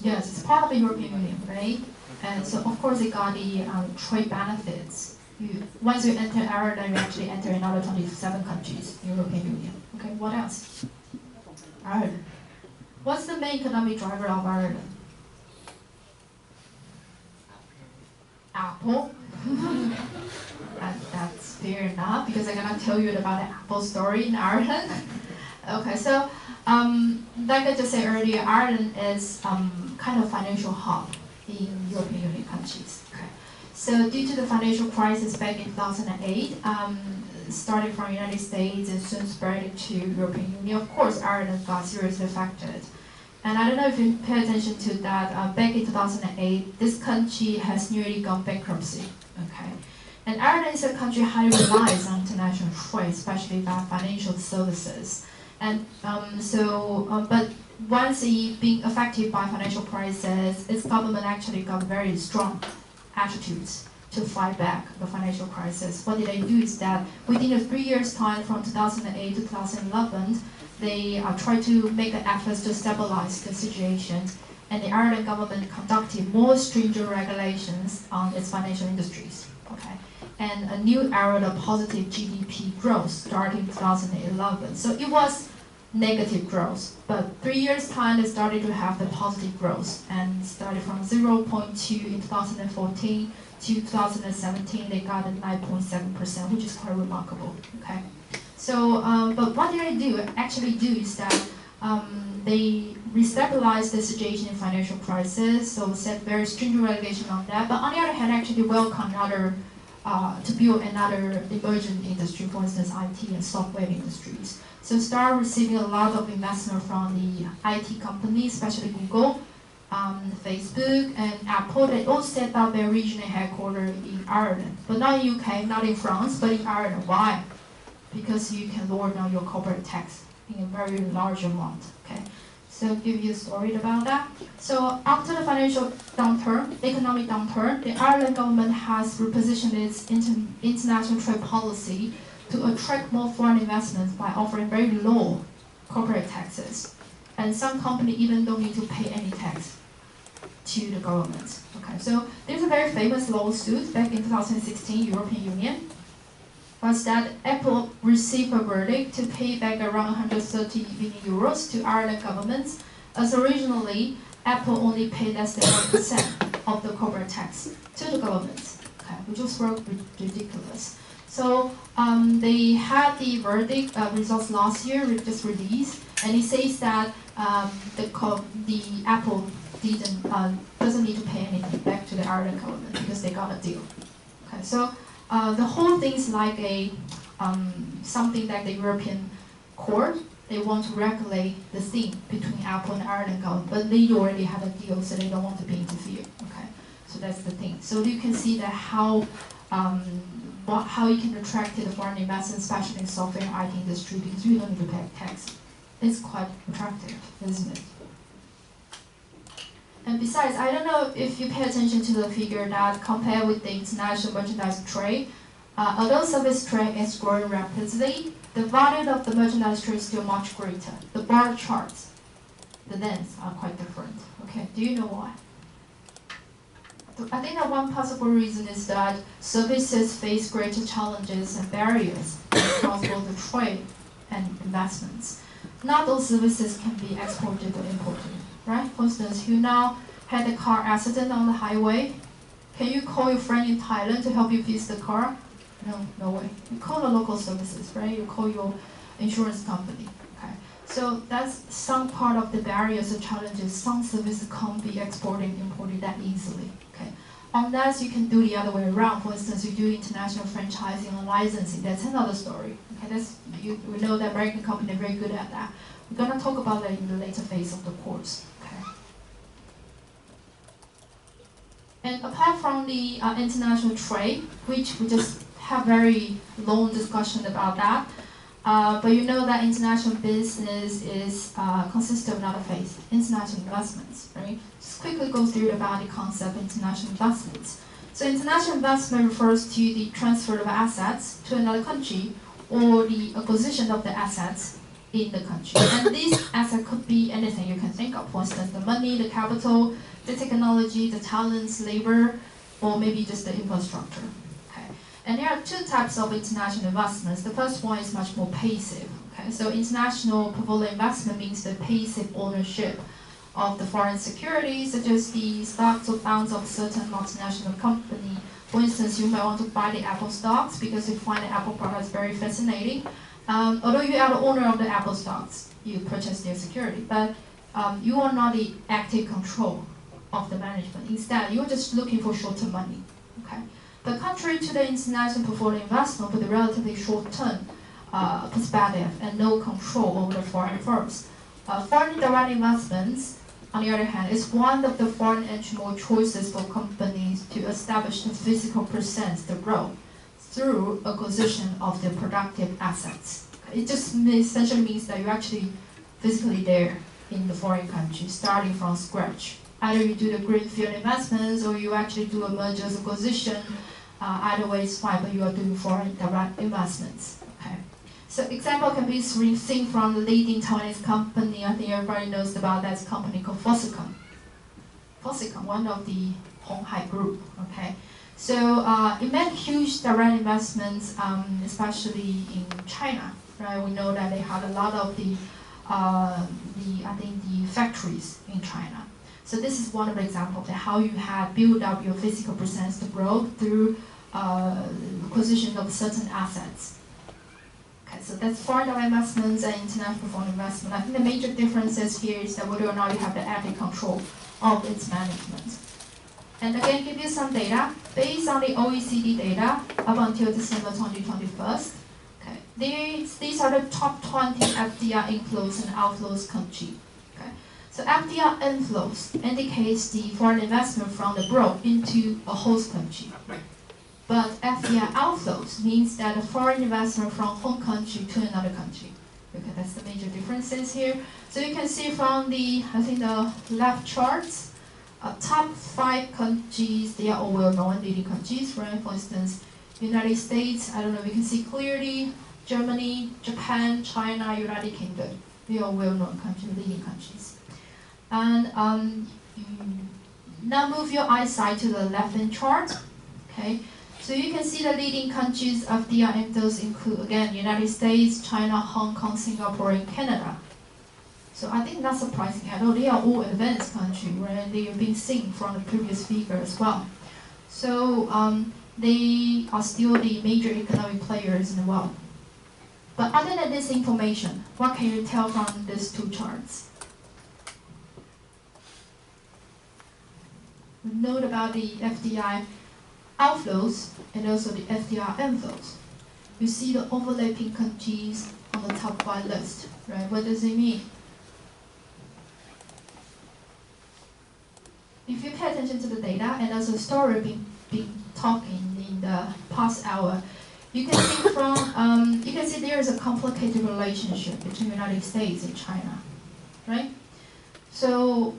[SPEAKER 1] Yes, it's part of the European Union, right? And so of course they got the trade benefits. Once you enter Ireland, you actually enter another 27 countries in European Union. Okay, what else? Ireland. What's the main economic driver of Ireland? Apple. And that's fair enough because I'm gonna tell you about the Apple story in Ireland. Okay, so like I just said earlier, Ireland is kind of financial hub in European Union countries. Okay. So due to the financial crisis back in 2008, starting from United States and soon spreading to European Union, of course Ireland got seriously affected. And I don't know if you pay attention to that, back in 2008, this country has nearly gone bankruptcy. Okay. And Ireland is a country highly relies on international trade, especially about financial services. And but once it being affected by financial crisis, its government actually got very strong attitudes to fight back the financial crisis. What did they do is that within a 3 years time, from 2008 to 2011, they tried to make an effort to stabilize the situation, and the Ireland government conducted more stringent regulations on its financial industries. Okay. And a new era of positive GDP growth starting 2011. So it was negative growth, but 3 years time they started to have the positive growth, and started from 0.2 in 2014 to 2017 they got a 9.7%, which is quite remarkable. Okay, so but what did they actually do is that they restabilized the situation in financial crisis, so set very stringent regulation on that. But on the other hand, actually welcome to build another emerging industry, for instance, IT and software industries. So start receiving a lot of investment from the IT companies, especially Google, Facebook, and Apple. They all set up their regional headquarters in Ireland, but not in UK, not in France, but in Ireland. Why? Because you can lower down your corporate tax in a very large amount. Okay. So give you a story about that. So after the financial downturn, economic downturn, the Ireland government has repositioned its international trade policy to attract more foreign investments by offering very low corporate taxes. And some companies even don't need to pay any tax to the government. Okay, so there's a very famous lawsuit back in 2016, European Union, was that Apple received a verdict to pay back around 130 billion euros to Ireland government, as originally Apple only paid less than 1% of the corporate tax to the government, okay, which was ridiculous. So they had the verdict results last year just released, and it says that the Apple doesn't need to pay anything back to the Ireland government because they got a deal. Okay, so the whole thing is like a something like the European court. They want to regulate the thing between Apple and Ireland government, but they already had a deal, so they don't want to be interfered. Okay, so that's the thing. So you can see that how you can attract the foreign investment, especially in software and IT industry, because you don't need to pay tax. It's quite attractive, isn't it? And besides, I don't know if you pay attention to the figure that compared with the international merchandise trade, although service trade is growing rapidly, the value of the merchandise trade is still much greater. The bar charts, the lengths are quite different. Okay, do you know why? I think that one possible reason is that services face greater challenges and barriers across both the trade and investments. Not all services can be exported or imported, right? For instance, you now had a car accident on the highway. Can you call your friend in Thailand to help you fix the car? No, no way. You call the local services, right? You call your insurance company. Okay. So that's some part of the barriers and challenges. Some services can't be exported and imported that easily. Okay. Unless you can do the other way around. For instance, you do international franchising and licensing. That's another story. Okay. We know that American companies are very good at that. We're gonna talk about that in the later phase of the course. Okay. And apart from the international trade, which we just have very long discussion about that, but you know that international business is consists of another phase, international investments, right? Just quickly go through about the concept of international investments. So international investment refers to the transfer of assets to another country or the acquisition of the assets in the country. And this asset could be anything you can think of. For instance, the money, the capital, the technology, the talents, labor, or maybe just the infrastructure. Okay. And there are two types of international investments. The first one is much more passive. Okay. So international portfolio investment means the passive ownership of the foreign securities, such as the stocks or bonds of certain multinational company. For instance, you might want to buy the Apple stocks because you find the Apple products very fascinating. Although you are the owner of the Apple stocks, you purchase their security, but you are not the active control of the management. Instead, you're just looking for short-term money. Okay? But contrary to the international portfolio investment with a relatively short-term perspective and no control over the foreign firms, foreign direct investments, on the other hand, is one of the foreign entry mode choices for companies to establish the physical presence to grow through acquisition of the productive assets. It just essentially means that you're actually physically there in the foreign country, starting from scratch. Either you do the greenfield investments or you actually do a mergers acquisition. Either way is fine, but you are doing foreign direct investments. Okay. So example can be seen from the leading Taiwanese company. I think everybody knows about that company called Foxconn. Foxconn, one of the Hon Hai group. Okay. So it made huge direct investments, especially in China. Right? We know that they had a lot of the factories in China. So this is one of the examples of how you have built up your physical presence to grow through acquisition of certain assets. Okay, so that's foreign direct investments and international foreign investment. I think the major differences here is that whether or not you have the active control of its management. And again, give you some data based on the OECD data up until December 2021. Okay, these are the top 20 FDI inflows and outflows country. Okay, so FDI inflows indicates the foreign investment from abroad into a host country. But FDI outflows means that the foreign investment from home country to another country. Okay, that's the major differences here. So you can see from the, I think the left charts, top 5 countries, they are all well-known leading countries, right? For instance, United States, I don't know, we can see clearly, Germany, Japan, China, United Kingdom. They are well-known countries, leading countries. And now move your eyesight to the left-hand chart, okay? So you can see the leading countries of FDI inflows include, again, United States, China, Hong Kong, Singapore, and Canada. So I think not surprising at all. They are all advanced countries, right? They have been seen from the previous figure as well. So they are still the major economic players in the world. But other than this information, what can you tell from these two charts? Note about the FDI outflows and also the FDI inflows. You see the overlapping countries on the top 5 list, right? What does it mean? If you pay attention to the data and also the story being talking in the past hour, you can see from you can see there is a complicated relationship between the United States and China, right? So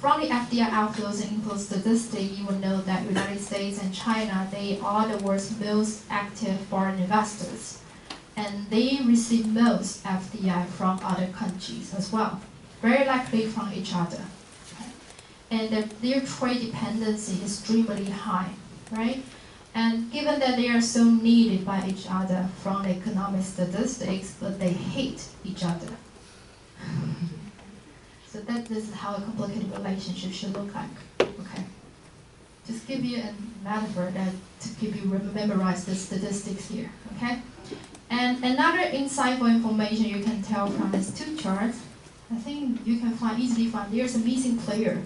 [SPEAKER 1] from the FDI outflows and inflows statistic, you will know that United States and China, they are the world's most active foreign investors. and they receive most FDI from other countries as well, very likely from each other. Okay? And their trade dependency is extremely high, right? And given that they are so needed by each other from the economic statistics, but they hate each other. So this is how a complicated relationship should look like. Okay. Just give you a metaphor that to keep you memorize the statistics here. Okay. And another insightful information you can tell from these two charts, I think you can easily find there's a missing player.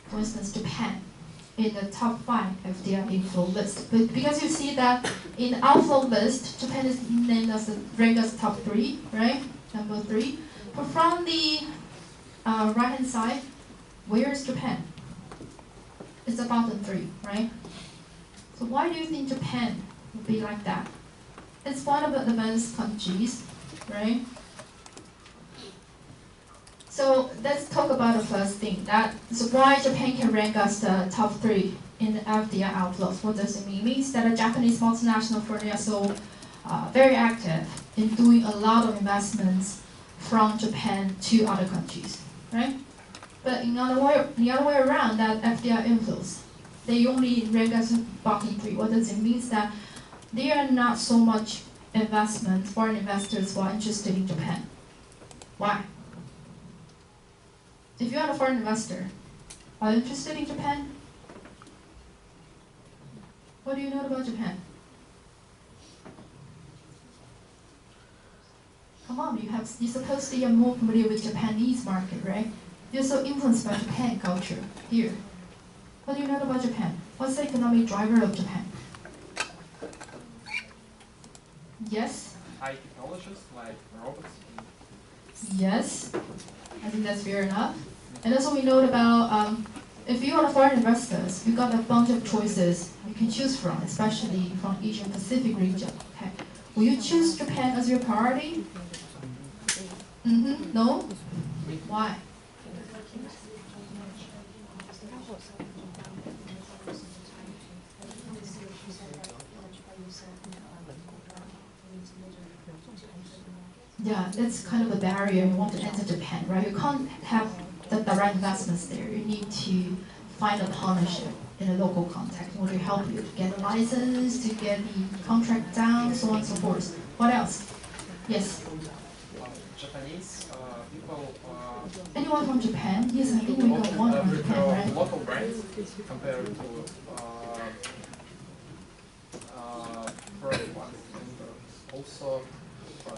[SPEAKER 1] For instance, Japan in the top 5 FDI inflow list. But because you see that in the outflow list, Japan is named as ranked as top 3, right? Number 3. But from the right-hand side, where is Japan? It's the bottom 3, right? So why do you think Japan would be like that? It's one of the advanced countries, right? So let's talk about the first thing. So why Japan can rank as the top 3 in the FDI outflows. What does it mean? It means that the Japanese multinational firms are so very active in doing a lot of investments from Japan to other countries, right? But the other way around, that FDI inflows, they only rank as bottom 3. What does it mean? That there are not so much investment, foreign investors who are interested in Japan. Why? If you are a foreign investor, are you interested in Japan? What do you know about Japan? Come on, you're supposed to be more familiar with Japanese market, right? You're so influenced by Japan culture here. What do you know about Japan? What's the economic driver of Japan? Yes?
[SPEAKER 7] High technologies like robots.
[SPEAKER 1] Yes, I think that's fair enough. And also we know about, if you are foreign investors, you got a bunch of choices you can choose from, especially from Asian Pacific region. Okay, will you choose Japan as your priority? No? Why? Yeah, that's kind of a barrier. You want to enter Japan, right? You can't have the direct investments there. You need to find a partnership in a local context in order to help you to get a license, to get the contract down, so on and so forth. What else? Yes?
[SPEAKER 7] Japanese people...
[SPEAKER 1] Anyone from Japan? Yes, I think we got one from Japan, right?
[SPEAKER 7] Local brands compared to foreign ones. And also,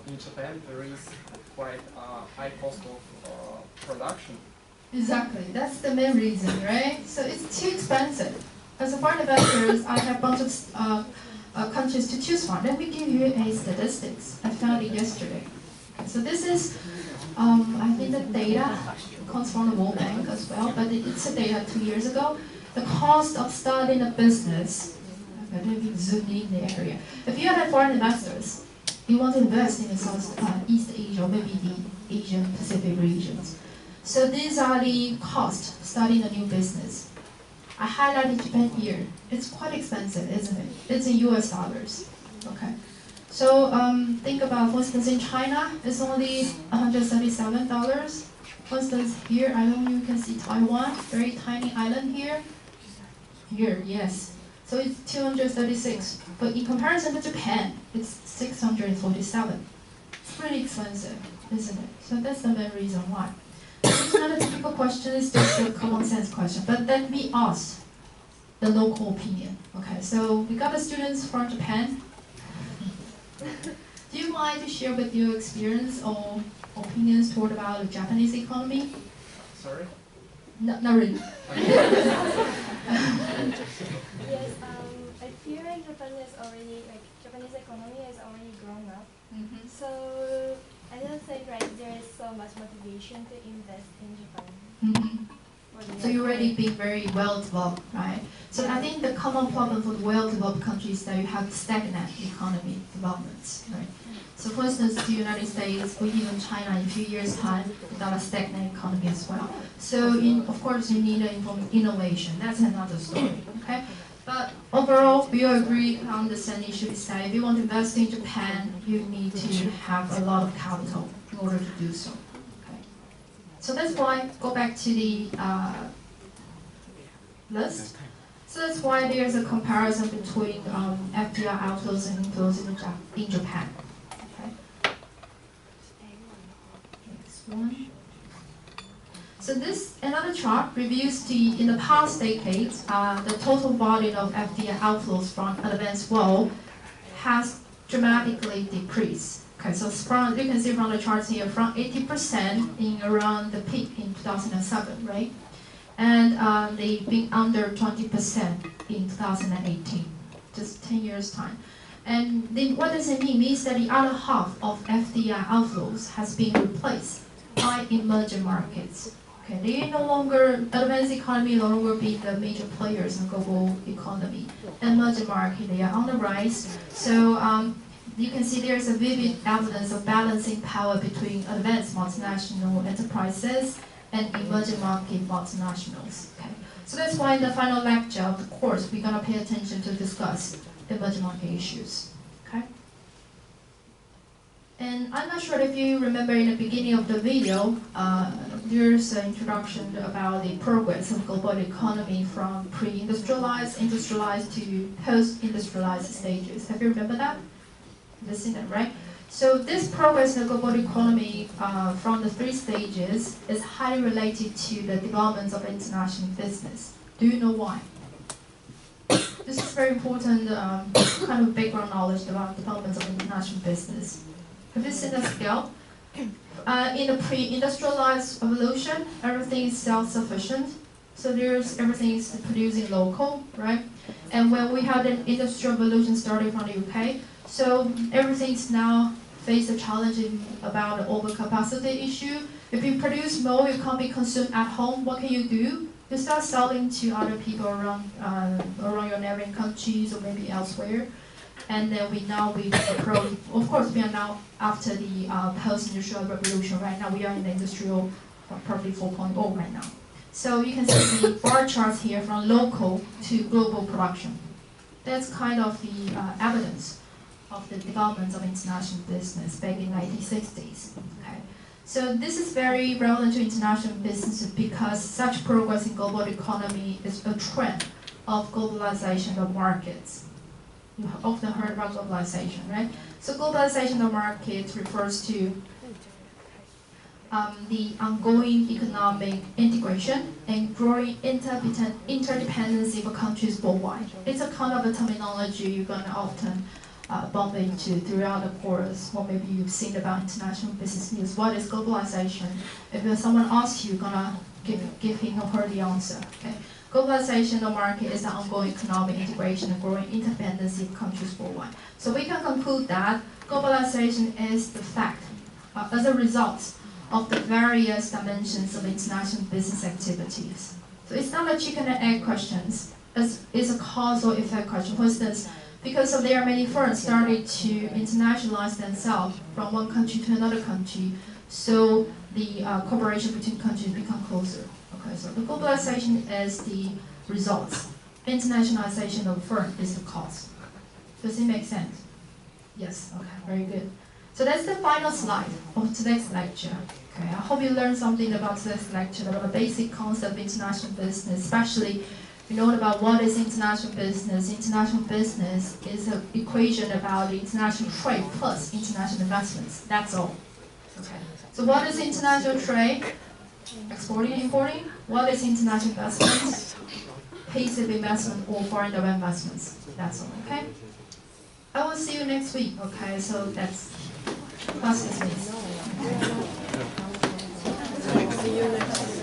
[SPEAKER 7] in Japan, there is quite a high cost of production.
[SPEAKER 1] Exactly, that's the main reason, right? So it's too expensive. As a foreign investors, I have a bunch of countries to choose from. Let me give you a statistics. I found it yesterday. Okay, so this is, I think the data comes from the World Bank as well, but it's a data 2 years ago. The cost of starting a business, let me zoom in the area. If you are foreign investors, you want to invest in the East Asia or maybe the Asian Pacific regions. So these are the costs starting a new business. I highlighted Japan here. It's quite expensive, isn't it? It's in US dollars. Okay. So think about, for instance, in China, it's only $137. For instance, here, I don't know, you can see Taiwan, very tiny island here. Here, yes. So it's 236. But in comparison to Japan, it's 647. It's pretty expensive, isn't it? So that's the main reason why. It's not a typical question, it's just a common sense question. But let me ask the local opinion. Okay, so we got the students from Japan. Do you mind to share with your experience or opinions toward about the Japanese economy?
[SPEAKER 7] Sorry?
[SPEAKER 1] No, not really.
[SPEAKER 10] Yes, I feel like Japanese economy has already grown up. So I don't think there is so much motivation to invest in Japan.
[SPEAKER 1] So you're already being very well developed, right? So I think the common problem for the well developed countries is that you have stagnant economy developments, right? So for instance, the United States or even China in a few years' time, we got a stagnant economy as well. So of course you need innovation. That's another story, okay? But overall, we all agree on the same issue is that if you want to invest in Japan, you need to have a lot of capital in order to do so. Okay. So that's why, go back to the list. So that's why there's a comparison between FDI outflows and inflows in Japan. Okay. Next one. So this another chart reviews in the past decades the total volume of FDI outflows from advanced world has dramatically decreased. Okay, so you can see from the charts here, from 80% in around the peak in 2007, right? And they've been under 20% in 2018, just 10 years time. And what does it mean? It means that the other half of FDI outflows has been replaced by emerging markets. Okay, they no longer, advanced economy no longer be the major players in the global economy. Emerging market, they are on the rise. So you can see there's a vivid evidence of balancing power between advanced multinational enterprises and emerging market multinationals. Okay, so that's why in the final lecture of the course, we're gonna pay attention to discuss emerging market issues. Okay. And I'm not sure if you remember in the beginning of the video, there's an introduction about the progress of global economy from pre-industrialized, industrialized to post-industrialized stages. Have you remember that? You've seen that, right? So this progress in the global economy from the 3 stages is highly related to the development of international business. Do you know why? This is very important kind of background knowledge about development of international business. Have you seen the scale? In the pre-industrialized revolution, everything is self-sufficient. So everything is producing local, right? And when we had an industrial revolution starting from the UK, so everything's now face a challenge about the overcapacity issue. If you produce more, you can't be consumed at home. What can you do? You start selling to other people around your neighboring countries or maybe elsewhere. And then of course, we are now after the post-industrial revolution. Right now, we are in the industrial probably 4.0 right now. So you can see the bar charts here from local to global production. That's kind of the evidence of the development of international business back in 1960s. Okay. So this is very relevant to international business because such progress in global economy is a trend of globalization of markets. You often heard about globalization, right? So globalization of markets refers to the ongoing economic integration and growing interdependency of countries worldwide. It's a kind of a terminology you're going to often bump into throughout the course, or maybe you've seen about international business news. What is globalization? If someone asks you, you're going to give him or her the answer. Okay? Globalization of market is the ongoing economic integration and growing interdependency of countries worldwide. So we can conclude that globalization is the fact as a result of the various dimensions of international business activities. So it's not a chicken and egg questions, it's a causal effect question. For instance, because there are many firms started to internationalize themselves from one country to another country, so the cooperation between countries become closer. Okay, so the globalization is the result. Internationalization of a firm is the cause. Does it make sense? Yes, okay, very good. So that's the final slide of today's lecture. Okay, I hope you learned something about today's lecture, about the basic concept of international business, especially you know about what is international business. International business is an equation about the international trade plus international investments. That's all. Okay. So what is international trade? Exporting and importing. What is international investment? Passive investment or foreign direct investments. That's all. Okay. I will see you next week. Okay. So that's class dismissed.
[SPEAKER 2] See you next week.